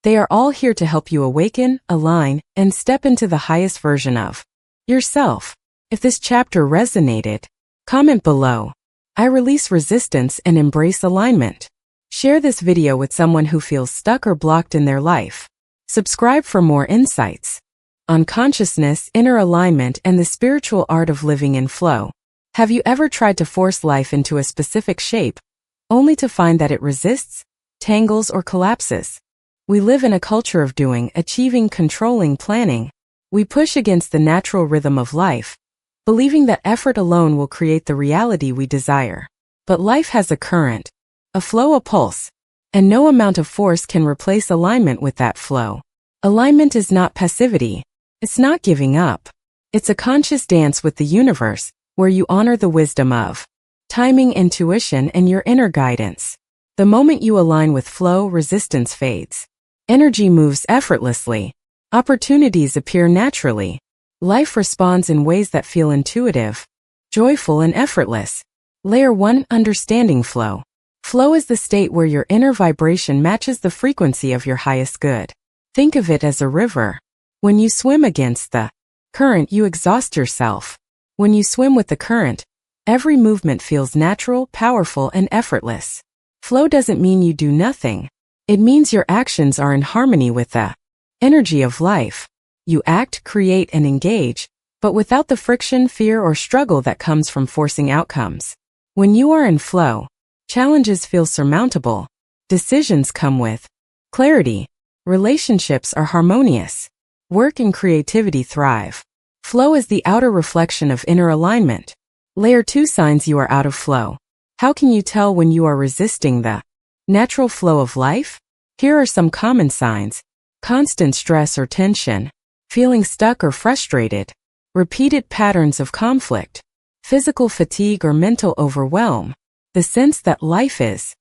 they are all here to help you awaken, align, and step into the highest version of yourself. If this chapter resonated, comment below. I release resistance and embrace alignment. Share this video with someone who feels stuck or blocked in their life. Subscribe for more insights on consciousness, inner alignment, and the spiritual art of living in flow. Have you ever tried to force life into a specific shape, only to find that it resists, tangles, or collapses? We live in a culture of doing, achieving, controlling, planning. We push against the natural rhythm of life, believing that effort alone will create the reality we desire. But life has a current, a flow, a pulse, and no amount of force can replace alignment with that flow. Alignment is not passivity. It's not giving up. It's a conscious dance with the universe, where you honor the wisdom of timing, intuition, and your inner guidance. The moment you align with flow, resistance fades. Energy moves effortlessly. Opportunities appear naturally. Life responds in ways that feel intuitive, joyful, and effortless. Layer 1 Understanding flow. Flow is the state where your inner vibration matches the frequency of your highest good. Think of it as a river. When you swim against the current, you exhaust yourself. When you swim with the current, every movement feels natural, powerful, and effortless. Flow doesn't mean you do nothing. It means your actions are in harmony with the energy of life. You act, create, and engage, but without the friction, fear, or struggle that comes from forcing outcomes. When you are in flow, challenges feel surmountable. Decisions come with clarity. Relationships are harmonious. Work and creativity thrive. Flow is the outer reflection of inner alignment. Layer 2 Signs you are out of flow. How can you tell when you are resisting the Natural flow of life? Here are some common signs. Constant stress or tension. Feeling stuck or frustrated. Repeated patterns of conflict. Physical fatigue or mental overwhelm. The sense that life is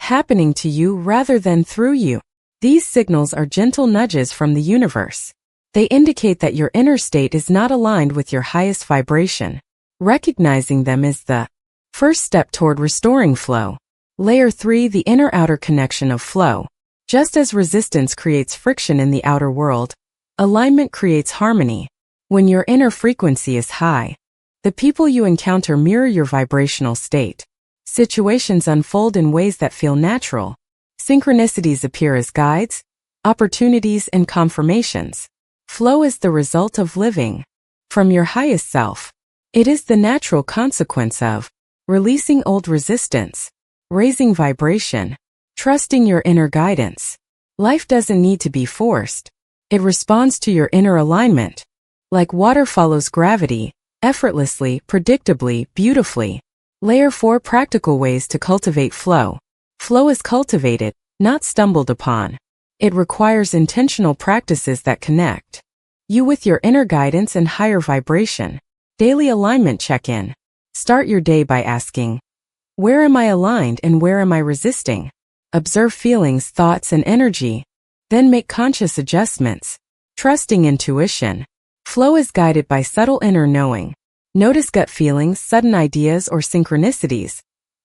happening to you rather than through you. These signals are gentle nudges from the universe. They indicate that your inner state is not aligned with your highest vibration. Recognizing them is the first step toward restoring flow. Layer 3: the inner-outer connection of flow. Just as resistance creates friction in the outer world, alignment creates harmony. When your inner frequency is high, the people you encounter mirror your vibrational state. Situations unfold in ways that feel natural. Synchronicities appear as guides, opportunities, and confirmations. Flow is the result of living from your highest self. It is the natural consequence of releasing old resistance, raising vibration, trusting your inner guidance. Life doesn't need to be forced. It responds to your inner alignment. Like water follows gravity, effortlessly, predictably, beautifully. Layer 4: practical ways to cultivate flow. Flow is cultivated, not stumbled upon. It requires intentional practices that connect you with your inner guidance and higher vibration. Daily alignment check-in. Start your day by asking, where am I aligned and where am I resisting? Observe feelings, thoughts, and energy. Then make conscious adjustments. Trusting intuition. Flow is guided by subtle inner knowing. Notice gut feelings, sudden ideas, or synchronicities.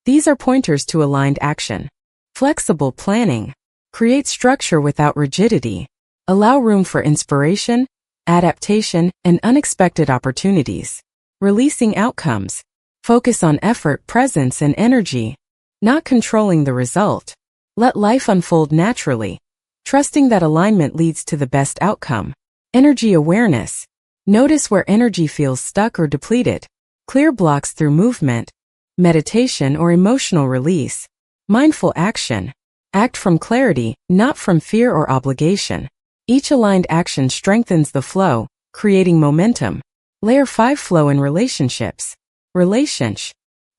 These are pointers to aligned action. Flexible planning. Create structure without rigidity. Allow room for inspiration, adaptation, and unexpected opportunities. Releasing outcomes. Focus on effort, presence, and energy, not controlling the result. Let life unfold naturally, trusting that alignment leads to the best outcome. Energy awareness. Notice where energy feels stuck or depleted. Clear blocks through movement, meditation, or emotional release. Mindful action. Act from clarity, not from fear or obligation. Each aligned action strengthens the flow, creating momentum. Layer 5: flow in relationships.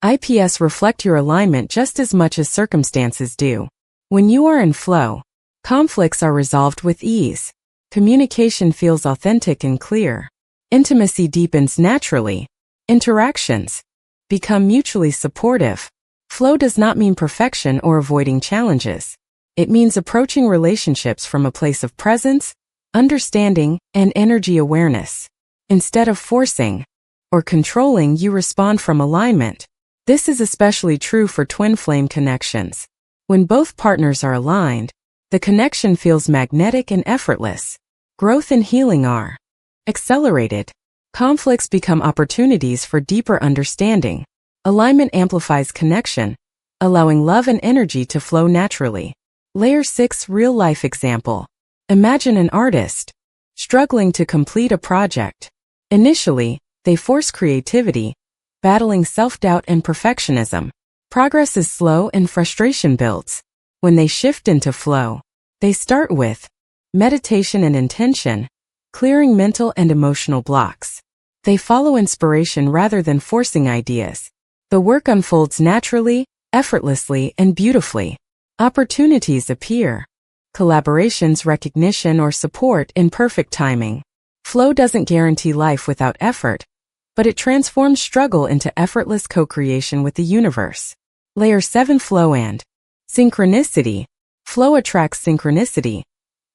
IPS reflect your alignment just as much as circumstances do. When you are in flow, conflicts are resolved with ease. Communication feels authentic and clear. Intimacy deepens naturally. Interactions become mutually supportive. Flow does not mean perfection or avoiding challenges. It means approaching relationships from a place of presence, understanding, and energy awareness. Instead of forcing or controlling, you respond from alignment. This is especially true for twin flame connections. When both partners are aligned, the connection feels magnetic and effortless. Growth and healing are accelerated. Conflicts become opportunities for deeper understanding. Alignment amplifies connection, allowing love and energy to flow naturally. Layer 6: real-life example. Imagine an artist struggling to complete a project. Initially, they force creativity, battling self-doubt and perfectionism. Progress is slow and frustration builds. When they shift into flow, they start with meditation and intention, clearing mental and emotional blocks. They follow inspiration rather than forcing ideas. The work unfolds naturally, effortlessly, and beautifully. Opportunities appear. Collaborations, recognition, or support in perfect timing. Flow doesn't guarantee life without effort, but it transforms struggle into effortless co-creation with the universe. Layer 7: flow and synchronicity. Flow attracts synchronicity,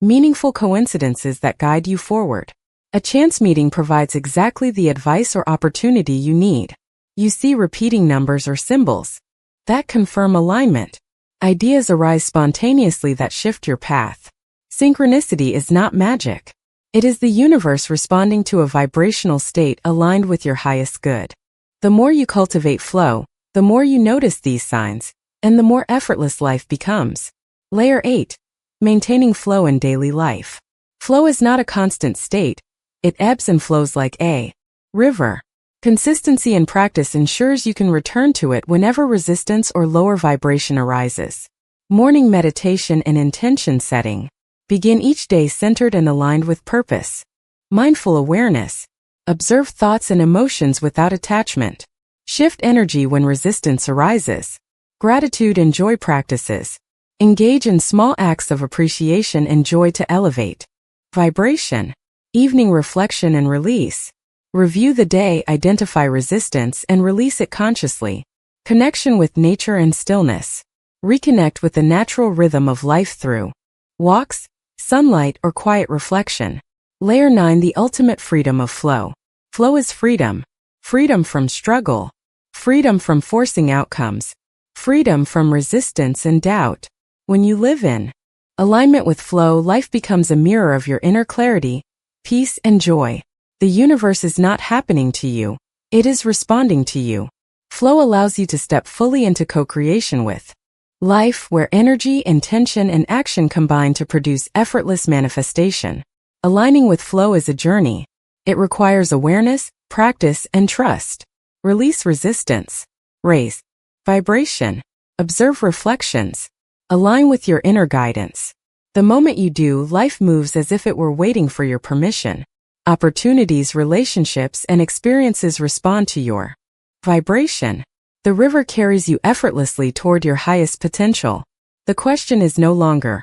meaningful coincidences that guide you forward. A chance meeting provides exactly the advice or opportunity you need. You see repeating numbers or symbols that confirm alignment. Ideas arise spontaneously that shift your path. Synchronicity is not magic. It is the universe responding to a vibrational state aligned with your highest good. The more you cultivate flow, the more you notice these signs, and the more effortless life becomes. Layer 8: maintaining flow in daily life. Flow is not a constant state. It ebbs and flows like a river. Consistency and practice ensures you can return to it whenever resistance or lower vibration arises. Morning meditation and intention setting. Begin each day centered and aligned with purpose. Mindful awareness. Observe thoughts and emotions without attachment. Shift energy when resistance arises. Gratitude and joy practices. Engage in small acts of appreciation and joy to elevate. Vibration. Evening reflection and release. Review the day, identify resistance, and release it consciously. Connection with nature and stillness. Reconnect with the natural rhythm of life through walks, sunlight, or quiet reflection. Layer 9. The ultimate freedom of flow. Flow is freedom. Freedom from struggle. Freedom from forcing outcomes. Freedom from resistance and doubt. When you live in alignment with flow, life becomes a mirror of your inner clarity, peace, and joy. The universe is not happening to you. It is responding to you. Flow allows you to step fully into co-creation with life, where energy, intention, and action combine to produce effortless manifestation. Aligning with flow is a journey. It requires awareness, practice, and trust. Release resistance. Raise vibration. Observe reflections. Align with your inner guidance. The moment you do, life moves as if it were waiting for your permission. Opportunities, relationships, and experiences respond to your vibration. The river carries you effortlessly toward your highest potential. The question is no longer,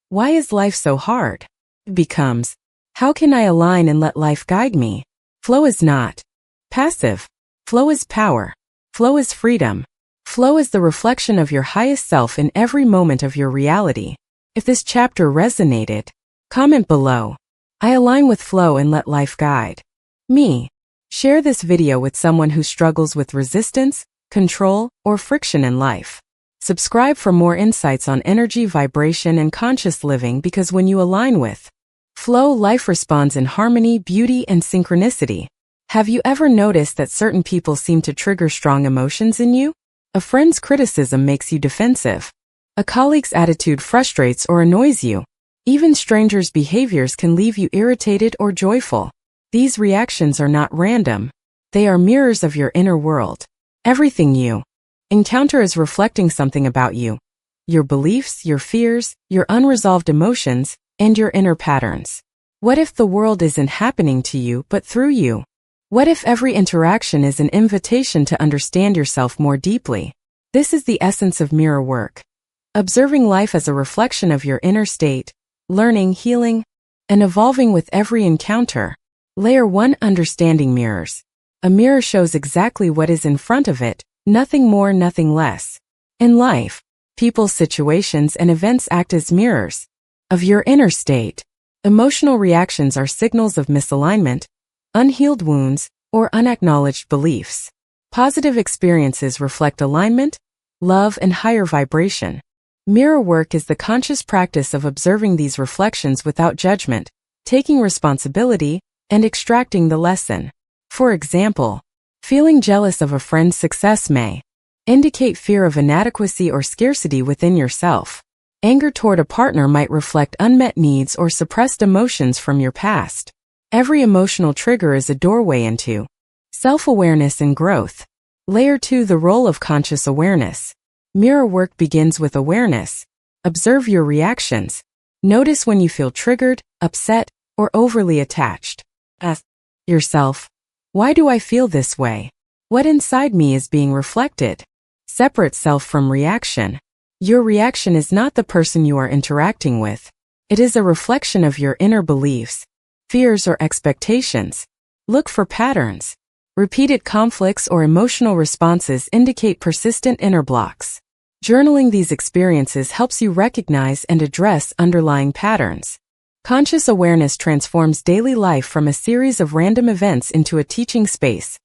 why is life so hard? It becomes, how can I align and let life guide me? Flow is not passive. Flow is power. Flow is freedom. Flow is the reflection of your highest self in every moment of your reality. If this chapter resonated, comment below. I align with flow and let life guide me. Share this video with someone who struggles with resistance, control, or friction in life. Subscribe for more insights on energy, vibration, and conscious living, because when you align with flow, life responds in harmony, beauty, and synchronicity. Have you ever noticed that certain people seem to trigger strong emotions in you? A friend's criticism makes you defensive. A colleague's attitude frustrates or annoys you. Even strangers' behaviors can leave you irritated or joyful. These reactions are not random. They are mirrors of your inner world. Everything you encounter is reflecting something about you. Your beliefs, your fears, your unresolved emotions, and your inner patterns. What if the world isn't happening to you but through you? What if every interaction is an invitation to understand yourself more deeply? This is the essence of mirror work. Observing life as a reflection of your inner state, learning, healing, and evolving with every encounter. Layer 1. Understanding mirrors. A mirror shows exactly what is in front of it, nothing more, nothing less. In life, people, situations, and events act as mirrors of your inner state. Emotional reactions are signals of misalignment, unhealed wounds, or unacknowledged beliefs. Positive experiences reflect alignment, love, and higher vibration. Mirror work is the conscious practice of observing these reflections without judgment, taking responsibility, and extracting the lesson. For example, feeling jealous of a friend's success may indicate fear of inadequacy or scarcity within yourself. Anger toward a partner might reflect unmet needs or suppressed emotions from your past. Every emotional trigger is a doorway into self-awareness and growth. Layer 2. The role of conscious awareness. Mirror work begins with awareness. Observe your reactions. Notice when you feel triggered, upset, or overly attached. Ask yourself, why do I feel this way? What inside me is being reflected? Separate self from reaction. Your reaction is not the person you are interacting with. It is a reflection of your inner beliefs, fears, or expectations. Look for patterns. Repeated conflicts or emotional responses indicate persistent inner blocks. Journaling these experiences helps you recognize and address underlying patterns. Conscious awareness transforms daily life from a series of random events into a teaching space,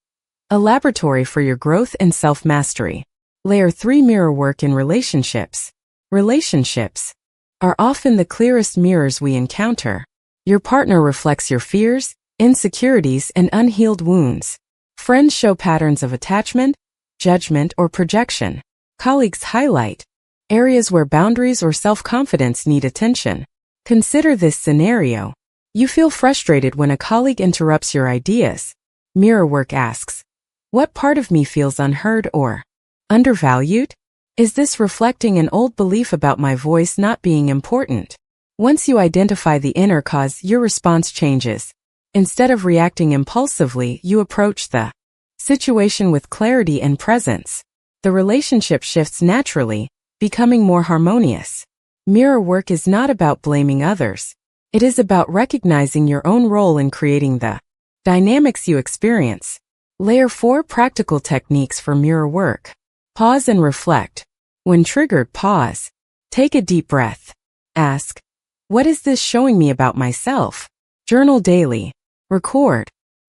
a laboratory for your growth and self-mastery. Layer 3. Mirror work in relationships. Relationships are often the clearest mirrors we encounter. Your partner reflects your fears, insecurities, and unhealed wounds. Friends show patterns of attachment, judgment, or projection. Colleagues highlight areas where boundaries or self-confidence need attention. Consider this scenario. You feel frustrated when a colleague interrupts your ideas. Mirror work asks, what part of me feels unheard or undervalued? Is this reflecting an old belief about my voice not being important? Once you identify the inner cause, your response changes. Instead of reacting impulsively, you approach the situation with clarity and presence. The relationship shifts naturally, becoming more harmonious. Mirror work is not about blaming others. It is about recognizing your own role in creating the dynamics you experience. Layer 4 Practical Techniques for Mirror Work. Pause and reflect. When triggered, pause. Take a deep breath. Ask, what is this showing me about myself? Journal daily. Record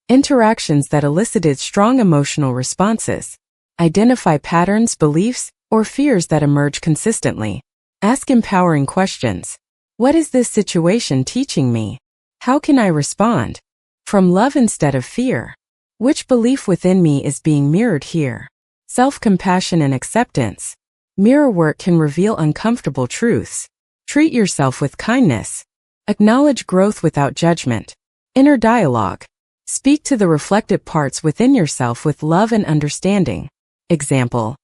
interactions that elicited strong emotional responses. Identify patterns, beliefs, or fears that emerge consistently. Ask empowering questions. What is this situation teaching me? How can I respond? From love instead of fear. Which belief within me is being mirrored here? Self-compassion and acceptance. Mirror work can reveal uncomfortable truths. Treat yourself with kindness. Acknowledge growth without judgment. Inner dialogue. Speak to the reflected parts within yourself with love and understanding. Example.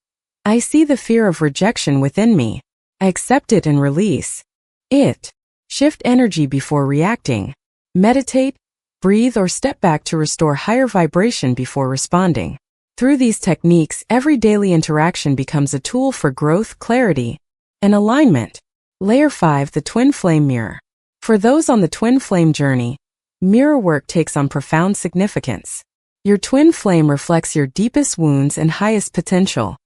I see the fear of rejection within me. I accept it and release it. Shift energy before reacting. Meditate, breathe, or step back to restore higher vibration before responding. Through these techniques, every daily interaction becomes a tool for growth, clarity, and alignment. Layer 5 The Twin Flame Mirror. For those on the twin flame journey, mirror work takes on profound significance. Your twin flame reflects your deepest wounds and highest potential.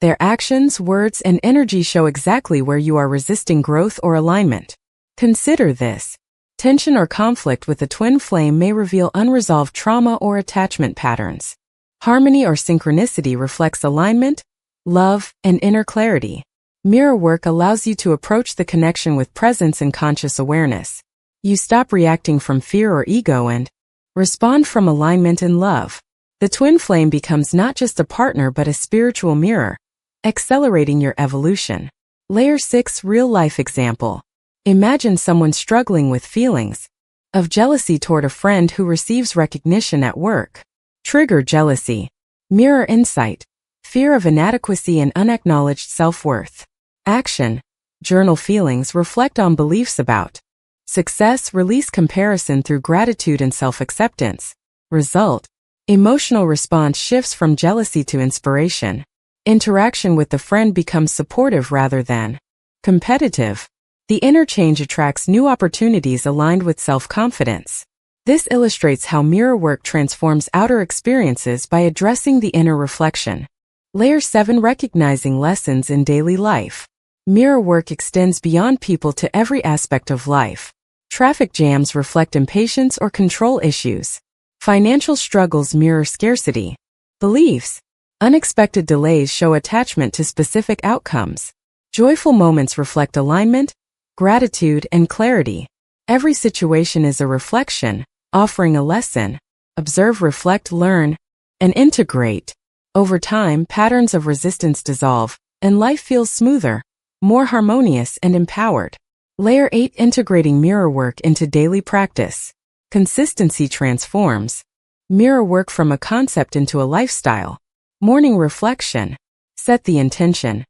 Their actions, words, and energy show exactly where you are resisting growth or alignment. Consider this. Tension or conflict with the twin flame may reveal unresolved trauma or attachment patterns. Harmony or synchronicity reflects alignment, love, and inner clarity. Mirror work allows you to approach the connection with presence and conscious awareness. You stop reacting from fear or ego and respond from alignment and love. The twin flame becomes not just a partner but a spiritual mirror, accelerating your evolution. Layer 6 Real-life example. Imagine someone struggling with feelings of jealousy toward a friend who receives recognition at work. Trigger jealousy. Mirror insight. Fear of inadequacy and unacknowledged self-worth. Action. Journal feelings, reflect on beliefs about success, release comparison through gratitude and self-acceptance. Result. Emotional response shifts from jealousy to inspiration. Interaction with the friend becomes supportive rather than competitive. The interchange attracts new opportunities aligned with self-confidence. This illustrates how mirror work transforms outer experiences by addressing the inner reflection. Layer 7 Recognizing lessons in daily life. Mirror work extends beyond people to every aspect of life. Traffic jams reflect impatience or control issues. Financial struggles mirror scarcity. Beliefs. Unexpected delays show attachment to specific outcomes. Joyful moments reflect alignment, gratitude, and clarity. Every situation is a reflection, offering a lesson. Observe, reflect, learn, and integrate. Over time, patterns of resistance dissolve, and life feels smoother, more harmonious, and empowered. Layer 8 Integrating mirror work into daily practice. Consistency transforms mirror work from a concept into a lifestyle. Morning reflection. Set the intention.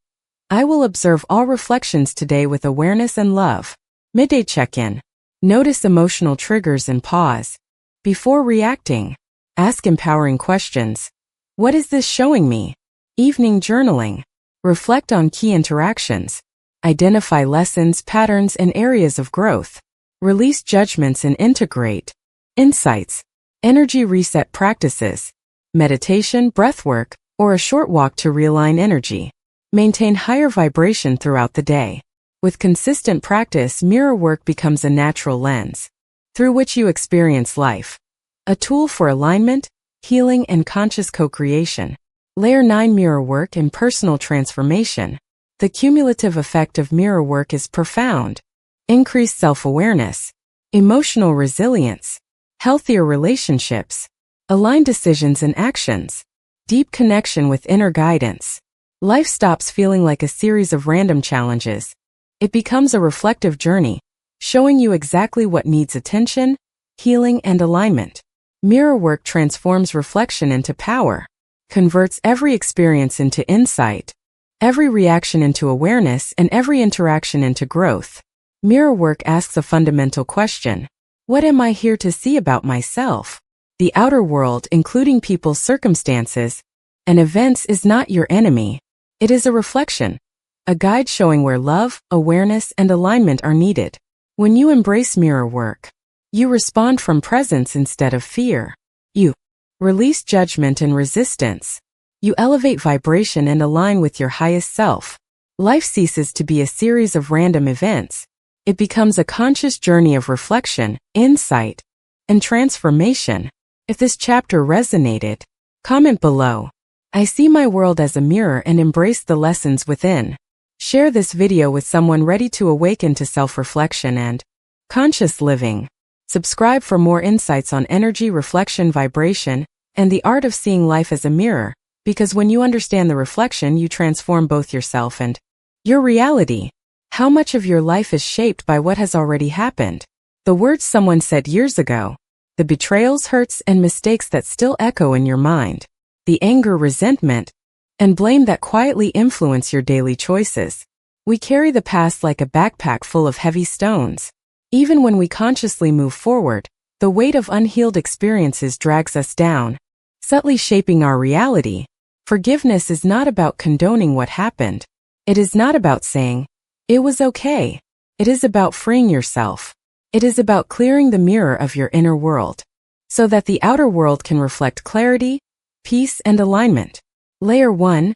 I will observe all reflections today with awareness and love. Midday check-in. Notice emotional triggers and pause. Before reacting, ask empowering questions. What is this showing me? Evening journaling. Reflect on key interactions. Identify lessons, patterns, and areas of growth. Release judgments and integrate insights. Energy reset practices. Meditation, breathwork, or a short walk to realign energy. Maintain higher vibration throughout the day. With consistent practice, mirror work becomes a natural lens through which you experience life. A tool for alignment, healing, and conscious co-creation. Layer 9 Mirror work and personal transformation. The cumulative effect of mirror work is profound. Increased self-awareness, emotional resilience, healthier relationships, aligned decisions and actions, deep connection with inner guidance. Life stops feeling like a series of random challenges. It becomes a reflective journey, showing you exactly what needs attention, healing, and alignment. Mirror work transforms reflection into power, converts every experience into insight, every reaction into awareness, and every interaction into growth. Mirror work asks a fundamental question. What am I here to see about myself? The outer world, including people's circumstances and events, is not your enemy. It is a reflection. a guide showing where love, awareness, and alignment are needed. When you embrace mirror work, you respond from presence instead of fear. You release judgment and resistance. You elevate vibration and align with your highest self. Life ceases to be a series of random events. It becomes a conscious journey of reflection, insight, and transformation. If this chapter resonated, comment below. I see my world as a mirror and embrace the lessons within. Share this video with someone ready to awaken to self-reflection and conscious living. Subscribe for more insights on energy, reflection, vibration, and the art of seeing life as a mirror, because when you understand the reflection, you transform both yourself and your reality. How much of your life is shaped by what has already happened? The words someone said years ago, the betrayals, hurts, and mistakes that still echo in your mind, the anger, resentment, and blame that quietly influence your daily choices. We carry the past like a backpack full of heavy stones. Even when we consciously move forward, the weight of unhealed experiences drags us down, subtly shaping our reality. Forgiveness is not about condoning what happened. It is not about saying, "It was okay." It is about freeing yourself. It is about clearing the mirror of your inner world, so that the outer world can reflect clarity, peace, and alignment. Layer 1.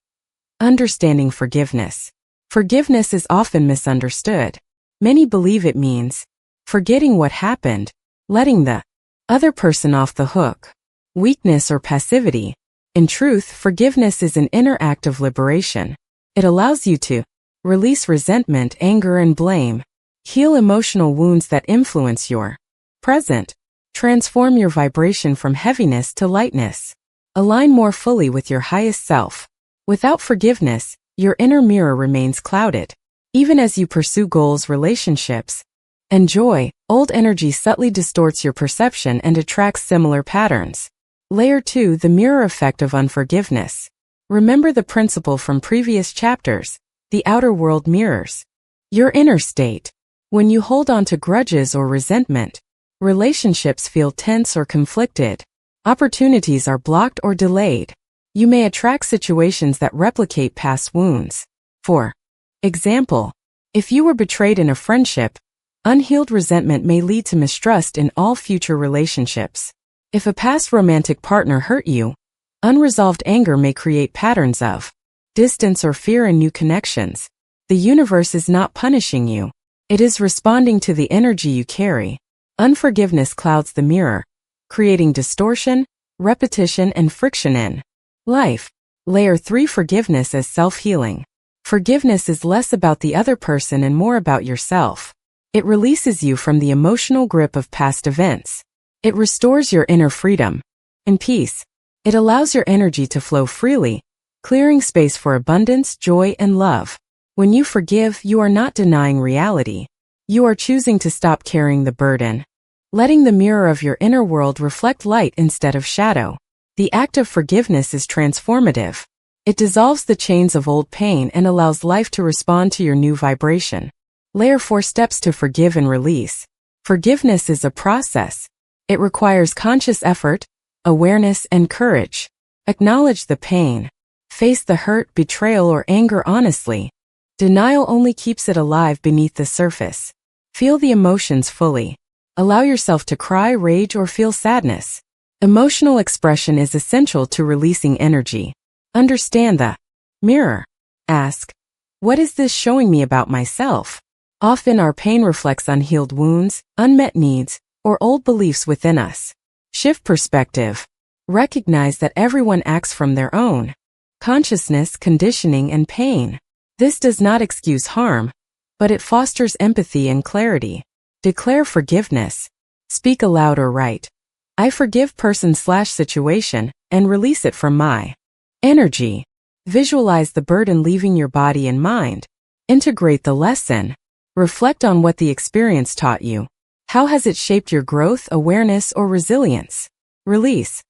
Understanding forgiveness. Forgiveness is often misunderstood. Many believe it means forgetting what happened, letting the other person off the hook, weakness or passivity. In truth, forgiveness is an inner act of liberation. It allows you to release resentment, anger, and blame, heal emotional wounds that influence your present, transform your vibration from heaviness to lightness, align more fully with your highest self. Without forgiveness, your inner mirror remains clouded. Even as you pursue goals, relationships, and joy, old energy subtly distorts your perception and attracts similar patterns. Layer 2. The mirror effect of unforgiveness. Remember the principle from previous chapters. The outer world mirrors your inner state. When you hold on to grudges or resentment, relationships feel tense or conflicted. Opportunities are blocked or delayed. You may attract situations that replicate past wounds. For example, if you were betrayed in a friendship, unhealed resentment may lead to mistrust in all future relationships. If a past romantic partner hurt you, unresolved anger may create patterns of distance or fear in new connections. The universe is not punishing you. It is responding to the energy you carry. Unforgiveness clouds the mirror, creating distortion, repetition, and friction in life. Layer 3. Forgiveness as self-healing. Forgiveness is less about the other person and more about yourself. It releases you from the emotional grip of past events. It restores your inner freedom and peace. It allows your energy to flow freely, clearing space for abundance, joy, and love. When you forgive, you are not denying reality. You are choosing to stop carrying the burden, letting the mirror of your inner world reflect light instead of shadow. The act of forgiveness is transformative. It dissolves the chains of old pain and allows life to respond to your new vibration. Layer 4. Steps to forgive and release. Forgiveness is a process. It requires conscious effort, awareness, and courage. Acknowledge the pain. Face the hurt, betrayal, or anger honestly. Denial only keeps it alive beneath the surface. Feel the emotions fully. Allow yourself to cry, rage, or feel sadness. Emotional expression is essential to releasing energy. Understand the mirror. Ask, what is this showing me about myself? Often our pain reflects unhealed wounds, unmet needs, or old beliefs within us. Shift perspective. Recognize that everyone acts from their own consciousness, conditioning, and pain. This does not excuse harm, but it fosters empathy and clarity. Declare forgiveness. Speak aloud or write, "I forgive person/situation," and release it from my energy. Visualize the burden leaving your body and mind. Integrate the lesson. Reflect on what the experience taught you. How has it shaped your growth, awareness, or resilience? Release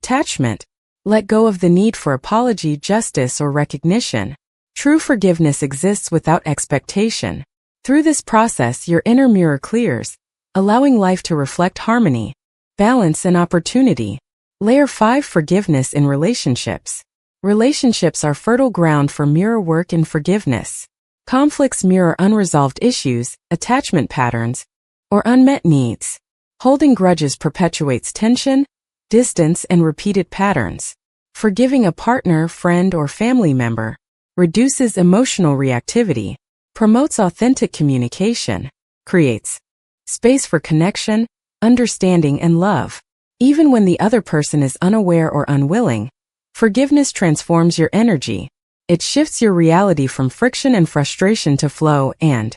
attachment. Let go of the need for apology, justice, or recognition. True forgiveness exists without expectation. Through this process, your inner mirror clears, allowing life to reflect harmony, balance, and opportunity. Layer 5. Forgiveness in relationships. Relationships are fertile ground for mirror work and forgiveness. Conflicts mirror unresolved issues, attachment patterns, or unmet needs. Holding grudges perpetuates tension, distance, and repeated patterns. Forgiving a partner, friend, or family member reduces emotional reactivity, promotes authentic communication, creates space for connection, understanding, and love. Even when the other person is unaware or unwilling, forgiveness transforms your energy. It shifts your reality from friction and frustration to flow and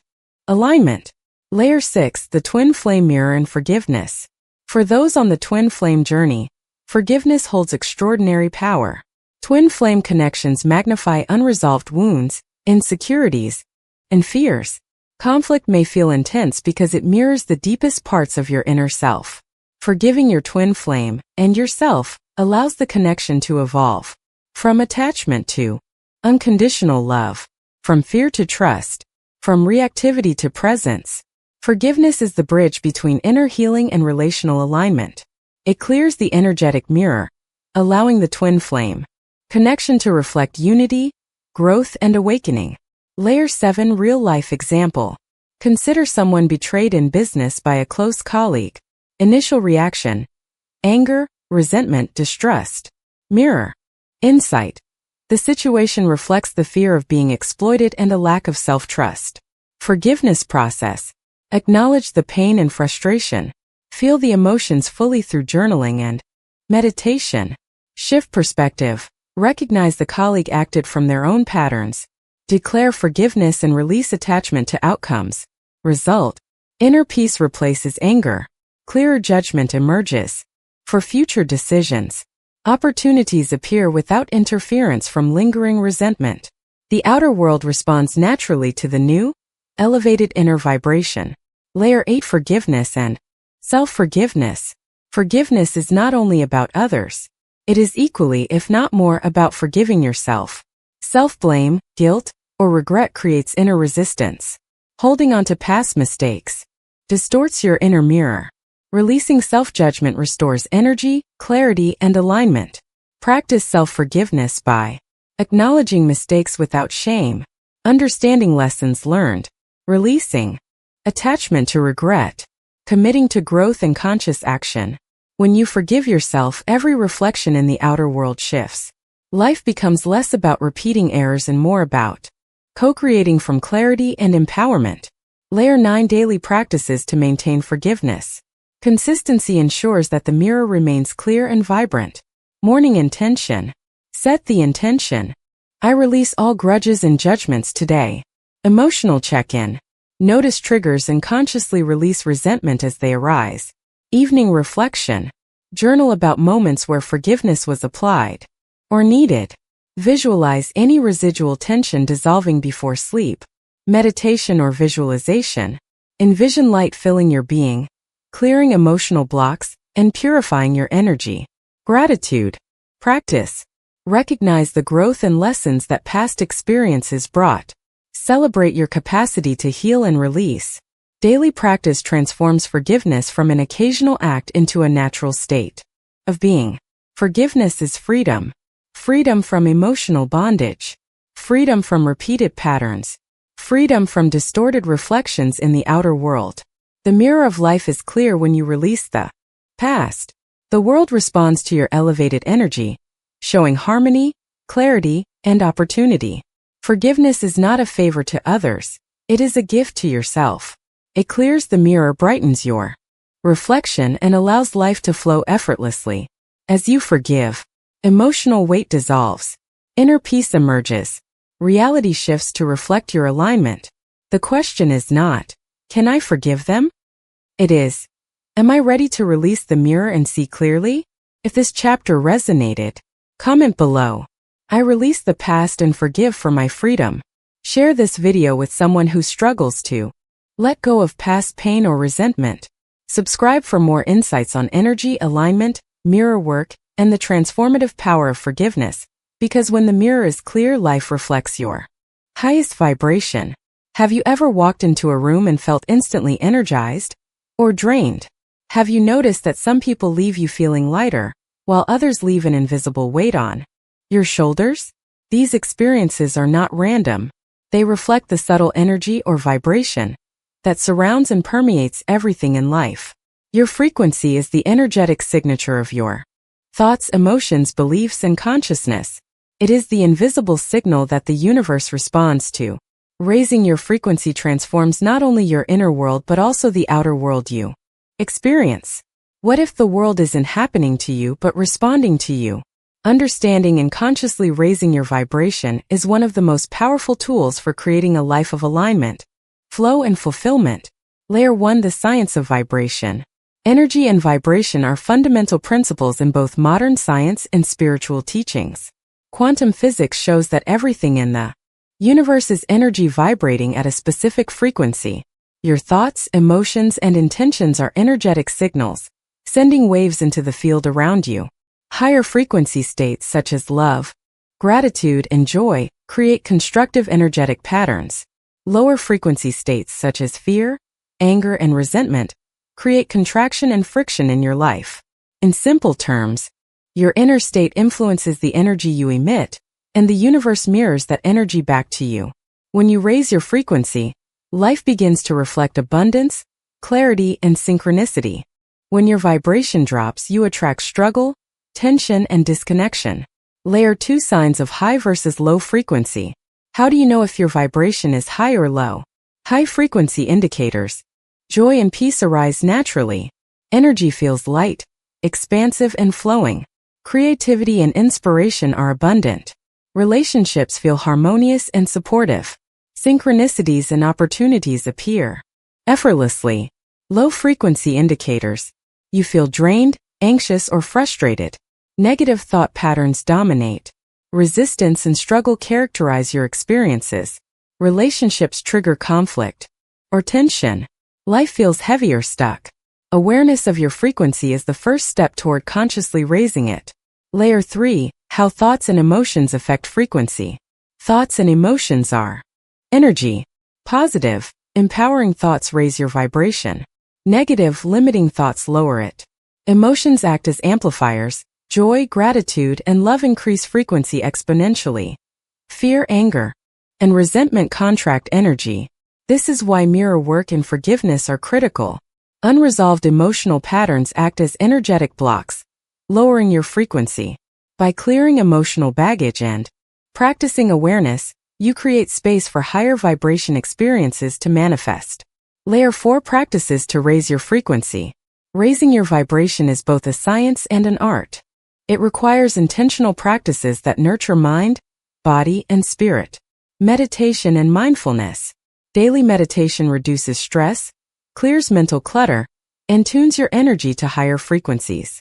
alignment. Layer 6, the twin flame mirror and forgiveness. For those on the twin flame journey, forgiveness holds extraordinary power. Twin flame connections magnify unresolved wounds, insecurities, and fears. Conflict may feel intense because it mirrors the deepest parts of your inner self. Forgiving your twin flame and yourself allows the connection to evolve. From attachment to unconditional love, from fear to trust, from reactivity to presence. Forgiveness is the bridge between inner healing and relational alignment. It clears the energetic mirror, allowing the twin flame connection to reflect unity, growth, and awakening. Layer 7, real-life example. Consider someone betrayed in business by a close colleague. Initial reaction: anger, resentment, distrust. Mirror. Insight. The situation reflects the fear of being exploited and a lack of self-trust. Forgiveness process. Acknowledge the pain and frustration. Feel the emotions fully through journaling and meditation. Shift perspective. Recognize the colleague acted from their own patterns. Declare forgiveness and release attachment to outcomes. Result: inner peace replaces anger. Clearer judgment emerges. For future decisions, opportunities appear without interference from lingering resentment. The outer world responds naturally to the new, elevated inner vibration. Layer 8, forgiveness and self-forgiveness. Forgiveness is not only about others. It is equally, if not more, about forgiving yourself. Self-blame, guilt, or regret creates inner resistance. Holding on to past mistakes distorts your inner mirror. Releasing self-judgment restores energy, clarity, and alignment. Practice self-forgiveness by acknowledging mistakes without shame, understanding lessons learned, releasing attachment to regret, committing to growth and conscious action. When you forgive yourself, every reflection in the outer world shifts. Life becomes less about repeating errors and more about co-creating from clarity and empowerment. Layer 9, daily practices to maintain forgiveness. Consistency ensures that the mirror remains clear and vibrant. Morning intention. Set the intention: I release all grudges and judgments today. Emotional check-in. Notice triggers and consciously release resentment as they arise. Evening reflection. Journal about moments where forgiveness was applied or needed. Visualize any residual tension dissolving before sleep. Meditation or visualization. Envision light filling your being, clearing emotional blocks, and purifying your energy. Gratitude. Practice. Recognize the growth and lessons that past experiences brought. Celebrate your capacity to heal and release. Daily practice transforms forgiveness from an occasional act into a natural state of being. Forgiveness is freedom. Freedom from emotional bondage. Freedom from repeated patterns. Freedom from distorted reflections in the outer world. The mirror of life is clear when you release the past. The world responds to your elevated energy, showing harmony, clarity, and opportunity. Forgiveness is not a favor to others. It is a gift to yourself. It clears the mirror, brightens your reflection, and allows life to flow effortlessly. As you forgive, emotional weight dissolves. Inner peace emerges. Reality shifts to reflect your alignment. The question is not, can I forgive them? It is, am I ready to release the mirror and see clearly? If this chapter resonated, comment below. I release the past and forgive for my freedom. Share this video with someone who struggles to let go of past pain or resentment. Subscribe for more insights on energy, alignment, mirror work, and the transformative power of forgiveness, because when the mirror is clear, life reflects your highest vibration. Have you ever walked into a room and felt instantly energized or drained? Have you noticed that some people leave you feeling lighter, while others leave an invisible weight on your shoulders? These experiences are not random. They reflect the subtle energy or vibration that surrounds and permeates everything in life. Your frequency is the energetic signature of your thoughts, emotions, beliefs, and consciousness. It is the invisible signal that the universe responds to. Raising your frequency transforms not only your inner world but also the outer world you experience. What if the world isn't happening to you but responding to you? Understanding and consciously raising your vibration is one of the most powerful tools for creating a life of alignment, flow, and fulfillment. Layer 1: The science of vibration. Energy and vibration are fundamental principles in both modern science and spiritual teachings. Quantum physics shows that everything in the universe is energy vibrating at a specific frequency. Your thoughts, emotions, and intentions are energetic signals, sending waves into the field around you. Higher frequency states such as love, gratitude, and joy create constructive energetic patterns. Lower frequency states such as fear, anger, and resentment create contraction and friction in your life. In simple terms, your inner state influences the energy you emit, and the universe mirrors that energy back to you. When you raise your frequency, life begins to reflect abundance, clarity, and synchronicity. When your vibration drops, you attract struggle, tension, and disconnection. Layer 2: Signs of high versus low frequency. How do you know if your vibration is high or low? High frequency indicators. Joy and peace arise naturally. Energy feels light, expansive, and flowing. Creativity and inspiration are abundant. Relationships feel harmonious and supportive. Synchronicities and opportunities appear effortlessly. Low frequency indicators. You feel drained, anxious, or frustrated. Negative thought patterns dominate. Resistance and struggle characterize your experiences. Relationships trigger conflict or tension. Life feels heavy or stuck. Awareness of your frequency is the first step toward consciously raising it. Layer 3: How thoughts and emotions affect frequency. Thoughts and emotions are energy. Positive, empowering thoughts raise your vibration. Negative, limiting thoughts lower it. Emotions act as amplifiers. Joy, gratitude, and love increase frequency exponentially. Fear, anger, and resentment contract energy. This is why mirror work and forgiveness are critical. Unresolved emotional patterns act as energetic blocks, lowering your frequency. By clearing emotional baggage and practicing awareness, you create space for higher vibration experiences to manifest. Layer 4: Practices to raise your frequency. Raising your vibration is both a science and an art. It requires intentional practices that nurture mind, body, and spirit. Meditation and mindfulness. Daily meditation reduces stress, clears mental clutter, and tunes your energy to higher frequencies.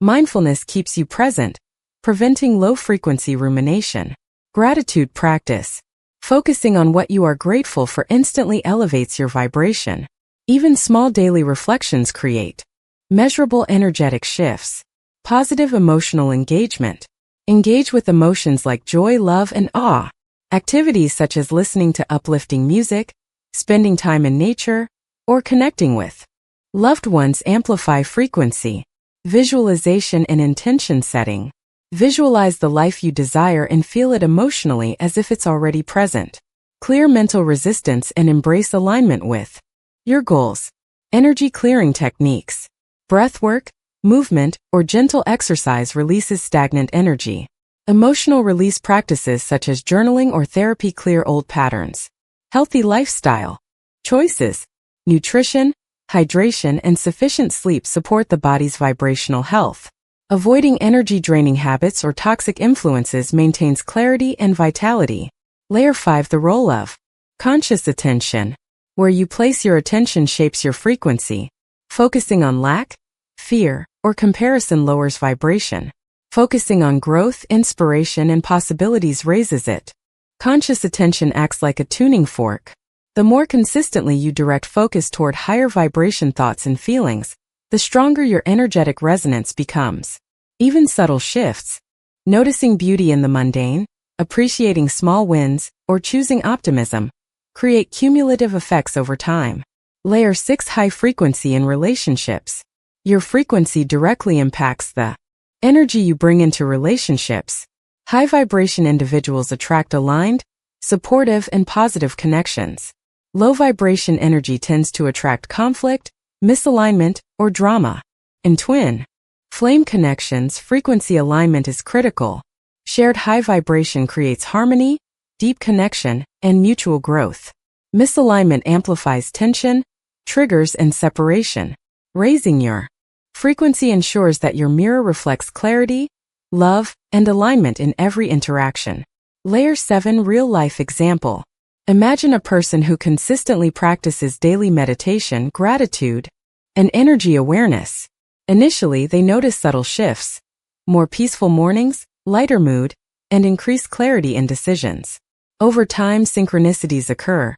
Mindfulness keeps you present, preventing low-frequency rumination. Gratitude practice. Focusing on what you are grateful for instantly elevates your vibration. Even small daily reflections create measurable energetic shifts. Positive emotional engagement. Engage with emotions like joy, love, and awe. Activities such as listening to uplifting music, spending time in nature, or connecting with loved ones amplify frequency. Visualization and intention setting. Visualize the life you desire and feel it emotionally as if it's already present. Clear mental resistance and embrace alignment with your goals. Energy clearing techniques. Breathwork, movement, or gentle exercise releases stagnant energy. Emotional release practices such as journaling or therapy clear old patterns. Healthy lifestyle choices. Nutrition, hydration, and sufficient sleep support the body's vibrational health. Avoiding energy-draining habits or toxic influences maintains clarity and vitality. Layer 5: The role of conscious attention. Where you place your attention shapes your frequency. Focusing on lack, fear, or comparison lowers vibration. Focusing on growth, inspiration, and possibilities raises it. Conscious attention acts like a tuning fork. The more consistently you direct focus toward higher vibration thoughts and feelings, the stronger your energetic resonance becomes. Even subtle shifts, noticing beauty in the mundane, appreciating small wins, or choosing optimism, create cumulative effects over time. Layer 6: High frequency in relationships. Your frequency directly impacts the energy you bring into relationships. High vibration individuals attract aligned, supportive and positive connections. Low vibration energy tends to attract conflict, misalignment, or drama. In twin flame connections, frequency alignment is critical. Shared high vibration creates harmony, deep connection, and mutual growth. Misalignment amplifies tension, triggers, and separation. Raising your frequency ensures that your mirror reflects clarity, love, and alignment in every interaction. Layer 7 Real-life example. Imagine a person who consistently practices daily meditation, gratitude, and energy awareness. Initially, they notice subtle shifts, more peaceful mornings, lighter mood, and increased clarity in decisions. Over time, synchronicities occur.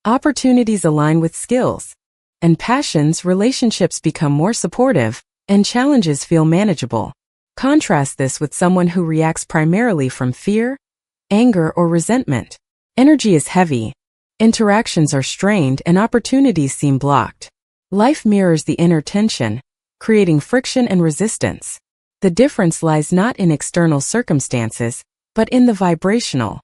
Opportunities align with skills and passions, relationships become more supportive, and challenges feel manageable. Contrast this with someone who reacts primarily from fear, anger, or resentment. Energy is heavy, interactions are strained, and opportunities seem blocked. Life mirrors the inner tension, creating friction and resistance. The difference lies not in external circumstances, but in the vibrational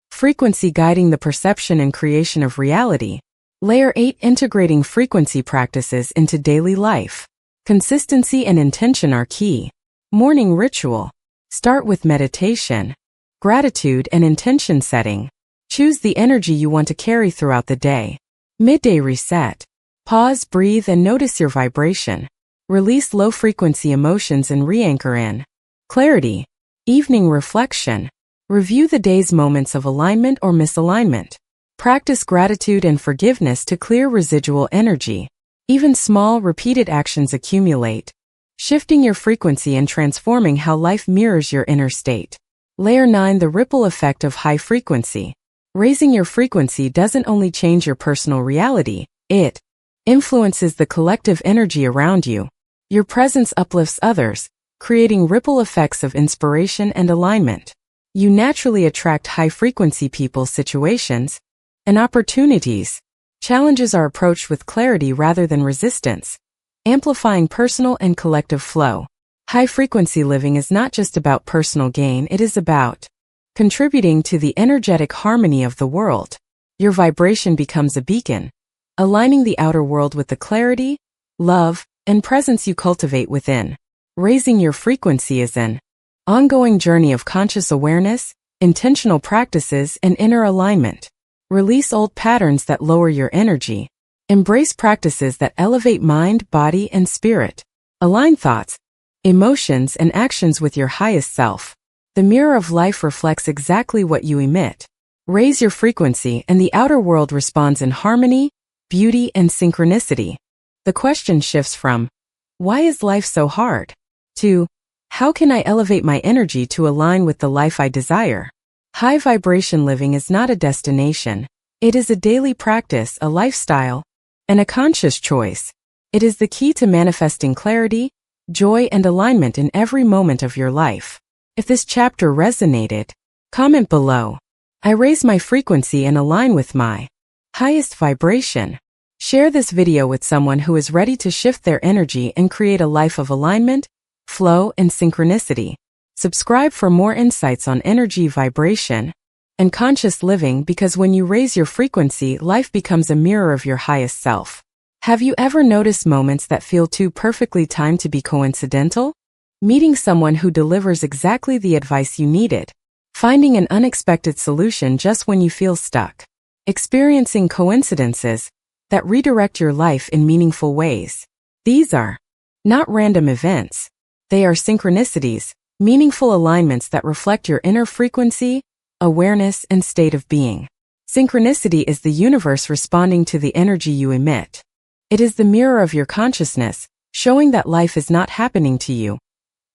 frequency guiding the perception and creation of reality. Layer 8 Integrating frequency practices into daily life. Consistency and intention are key. Morning ritual. Start with meditation, gratitude, and intention setting. Choose the energy you want to carry throughout the day. Midday reset. Pause, breathe, and notice your vibration. Release low-frequency emotions and re-anchor in clarity. Evening reflection. Review the day's moments of alignment or misalignment. Practice gratitude and forgiveness to clear residual energy. Even small, repeated actions accumulate, shifting your frequency and transforming how life mirrors your inner state. Layer 9 The ripple effect of high frequency. Raising your frequency doesn't only change your personal reality, it influences the collective energy around you. Your presence uplifts others, creating ripple effects of inspiration and alignment. You naturally attract high-frequency people, situations, and opportunities. Challenges are approached with clarity rather than resistance, amplifying personal and collective flow. High-frequency living is not just about personal gain, it is about contributing to the energetic harmony of the world. Your vibration becomes a beacon, aligning the outer world with the clarity, love, and presence you cultivate within. Raising your frequency is an ongoing journey of conscious awareness, intentional practices, and inner alignment. Release old patterns that lower your energy. Embrace practices that elevate mind, body, and spirit. Align thoughts, emotions, and actions with your highest self. The mirror of life reflects exactly what you emit. Raise your frequency and the outer world responds in harmony, beauty, and synchronicity. The question shifts from, why is life so hard? To, how can I elevate my energy to align with the life I desire? High vibration living is not a destination. It is a daily practice, a lifestyle, and a conscious choice. It is the key to manifesting clarity, joy, and alignment in every moment of your life. If this chapter resonated, comment below. I raise my frequency and align with my highest vibration. Share this video with someone who is ready to shift their energy and create a life of alignment, flow, and synchronicity. Subscribe for more insights on energy, vibration, and conscious living, because when you raise your frequency, life becomes a mirror of your highest self. Have you ever noticed moments that feel too perfectly timed to be coincidental? Meeting someone who delivers exactly the advice you needed. Finding an unexpected solution just when you feel stuck. Experiencing coincidences that redirect your life in meaningful ways. These are not random events. They are synchronicities, meaningful alignments that reflect your inner frequency, awareness, and state of being. Synchronicity is the universe responding to the energy you emit. It is the mirror of your consciousness, showing that life is not happening to you.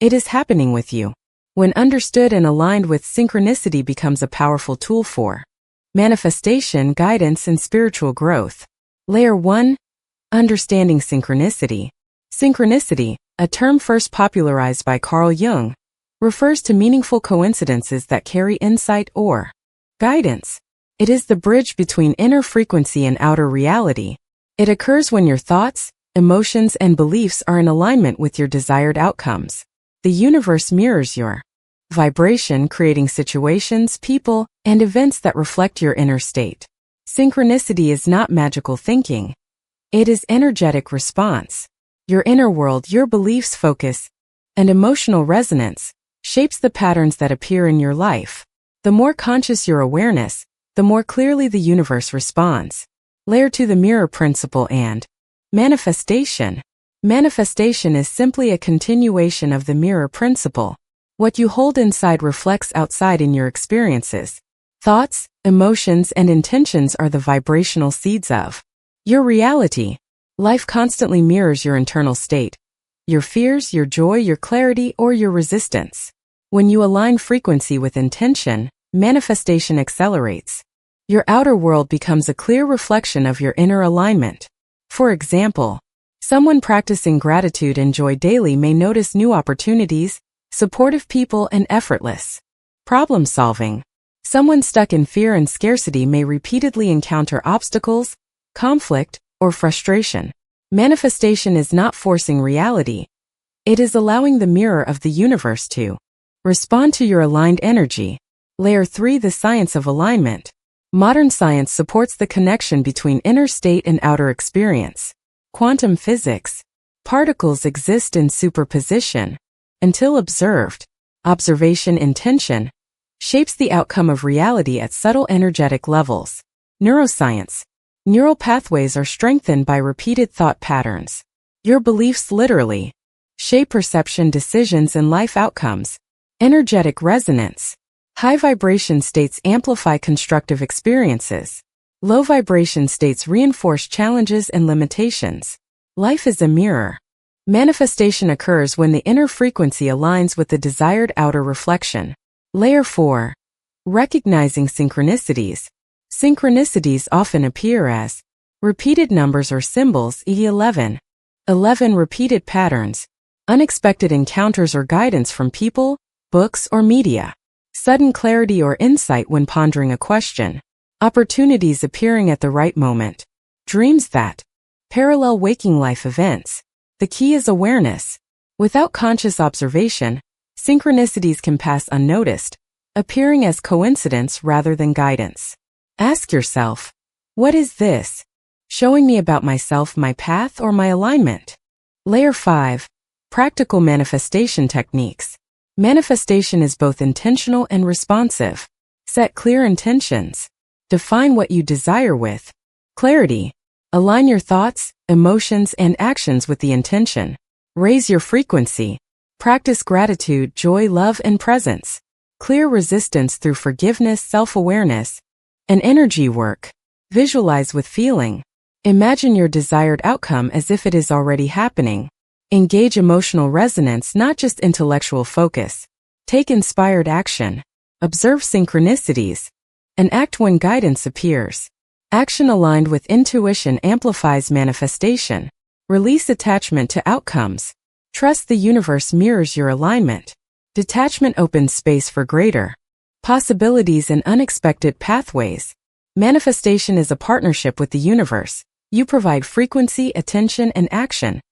It is happening with you. When understood and aligned with, synchronicity becomes a powerful tool for manifestation, guidance, and spiritual growth. Layer 1. Understanding synchronicity. Synchronicity, a term first popularized by Carl Jung, refers to meaningful coincidences that carry insight or guidance. It is the bridge between inner frequency and outer reality. It occurs when your thoughts, emotions, and beliefs are in alignment with your desired outcomes. The universe mirrors your vibration creating situations, people, and events that reflect your inner state. Synchronicity is not magical thinking. It is energetic response. Your inner world, your beliefs, focus, and emotional resonance shapes the patterns that appear in your life. The more conscious your awareness, the more clearly the universe responds. Layer 2, the mirror principle and manifestation. Manifestation is simply a continuation of the mirror principle. What you hold inside reflects outside in your experiences. Thoughts, emotions, and intentions are the vibrational seeds of your reality. Life constantly mirrors your internal state, your fears, your joy, your clarity, or your resistance. When you align frequency with intention, manifestation accelerates. Your outer world becomes a clear reflection of your inner alignment. For example, someone practicing gratitude and joy daily may notice new opportunities, supportive people, and effortless problem solving. Someone stuck in fear and scarcity may repeatedly encounter obstacles, conflict, or frustration. Manifestation is not forcing reality. It is allowing the mirror of the universe to respond to your aligned energy. Layer 3, the science of alignment. Modern science supports the connection between inner state and outer experience. Quantum physics. Particles exist in superposition. Until observed, observation intention shapes the outcome of reality at subtle energetic levels. Neuroscience. Neural pathways are strengthened by repeated thought patterns. Your beliefs literally shape perception, decisions, and life outcomes. Energetic resonance. High vibration states amplify constructive experiences. Low vibration states reinforce challenges and limitations. Life is a mirror. Manifestation occurs when the inner frequency aligns with the desired outer reflection. Layer 4. Recognizing synchronicities. Synchronicities often appear as repeated numbers or symbols, e.g. 11. 11 repeated patterns, unexpected encounters or guidance from people, books, or media. Sudden clarity or insight when pondering a question. Opportunities appearing at the right moment. Dreams that parallel waking life events. The key is awareness. Without conscious observation, synchronicities can pass unnoticed, appearing as coincidence rather than guidance. Ask yourself, what is this showing me about myself, my path, or my alignment? Layer 5. Practical manifestation techniques. Manifestation is both intentional and responsive. Set clear intentions. Define what you desire with clarity. Align your thoughts, emotions, and actions with the intention. Raise your frequency. Practice gratitude, joy, love, and presence. Clear resistance through forgiveness, self-awareness, and energy work. Visualize with feeling. Imagine your desired outcome as if it is already happening. Engage emotional resonance, not just intellectual focus. Take inspired action. Observe synchronicities and act when guidance appears. Action aligned with intuition amplifies manifestation. Release attachment to outcomes. Trust the universe mirrors your alignment. Detachment opens space for greater possibilities and unexpected pathways. Manifestation is a partnership with the universe. You provide frequency, attention, and action.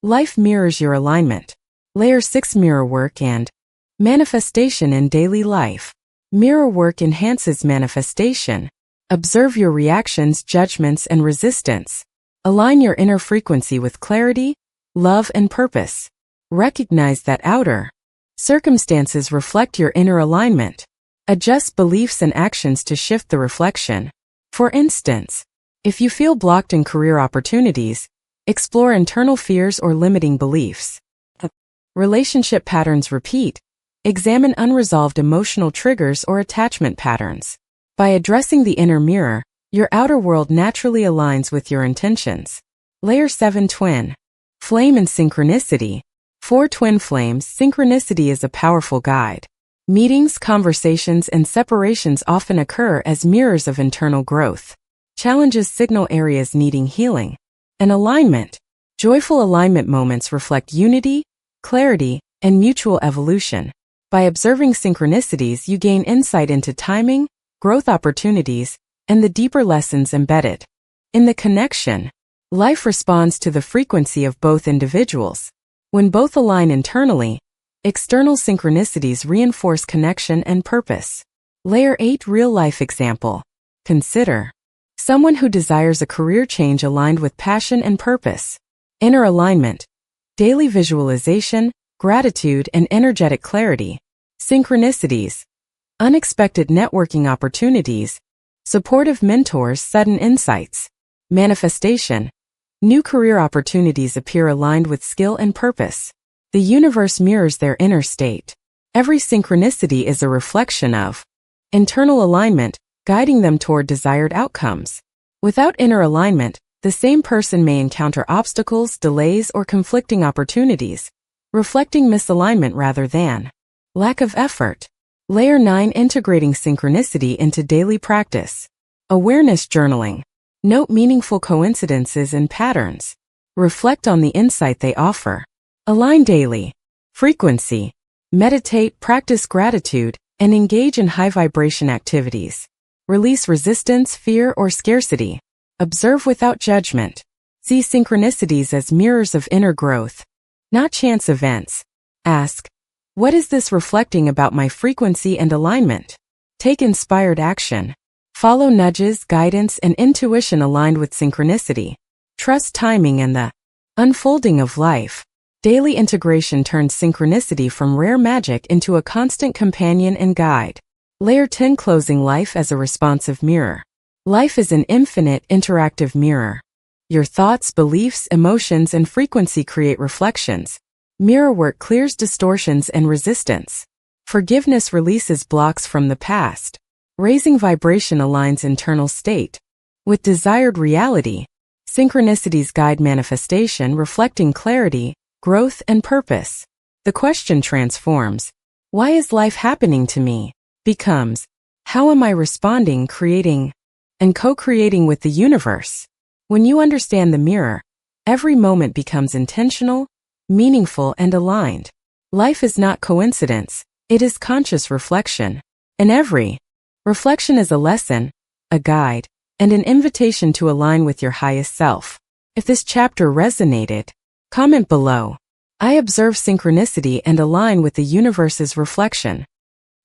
Life mirrors your alignment. Layer 6, mirror work and manifestation in daily life. Mirror work enhances manifestation. Observe your reactions, judgments, and resistance. Align your inner frequency with clarity, love, and purpose. Recognize that outer circumstances reflect your inner alignment. Adjust beliefs and actions to shift the reflection. For instance, if you feel blocked in career opportunities, explore internal fears or limiting beliefs. Relationship patterns repeat. Examine unresolved emotional triggers or attachment patterns. By addressing the inner mirror, your outer world naturally aligns with your intentions. Layer 7, twin flame and synchronicity. For twin flames, synchronicity is a powerful guide. Meetings, conversations, and separations often occur as mirrors of internal growth. Challenges signal areas needing healing and alignment. Joyful alignment moments reflect unity, clarity, and mutual evolution. By observing synchronicities, you gain insight into timing, growth opportunities, and the deeper lessons embedded in the connection. Life responds to the frequency of both individuals. When both align internally, External synchronicities reinforce connection and purpose. Layer 8 real-life example. Consider someone who desires a career change aligned with passion and purpose. Inner alignment. Daily visualization, gratitude, and energetic clarity. Synchronicities. Unexpected networking opportunities. Supportive mentors, sudden insights. Manifestation. New career opportunities appear aligned with skill and purpose. The universe mirrors their inner state. Every synchronicity is a reflection of internal alignment, guiding them toward desired outcomes. Without inner alignment, the same person may encounter obstacles, delays, or conflicting opportunities, reflecting misalignment rather than lack of effort. Layer 9 integrating synchronicity into daily practice. Awareness journaling. Note meaningful coincidences and patterns. Reflect on the insight they offer. Align daily. Frequency. Meditate, practice gratitude, and engage in high-vibration activities. Release resistance, fear, or scarcity. Observe without judgment. See synchronicities as mirrors of inner growth, not chance events. Ask, what is this reflecting about my frequency and alignment? Take inspired action. Follow nudges, guidance, and intuition aligned with synchronicity. Trust timing and the unfolding of life. Daily integration turns synchronicity from rare magic into a constant companion and guide. Layer 10 closing life as a responsive mirror. Life is an infinite, interactive mirror. Your thoughts, beliefs, emotions, and frequency create reflections. Mirror work clears distortions and resistance. Forgiveness releases blocks from the past. Raising vibration aligns internal state with desired reality. Synchronicities guide manifestation, reflecting clarity, growth, and purpose. The question transforms, why is life happening to me? Becomes, how am I responding, creating, and co-creating with the universe? When you understand the mirror, every moment becomes intentional, meaningful, and aligned. Life is not coincidence, it is conscious reflection. And every reflection is a lesson, a guide, and an invitation to align with your highest self. If this chapter resonated, comment below. I observe synchronicity and align with the universe's reflection.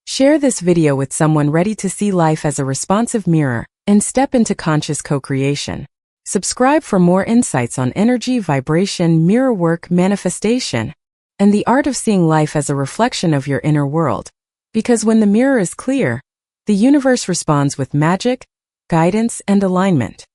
Share this video with someone ready to see life as a responsive mirror and step into conscious co-creation. Subscribe for more insights on energy, vibration, mirror work, manifestation, and the art of seeing life as a reflection of your inner world. Because when the mirror is clear, the universe responds with magic, guidance, and alignment.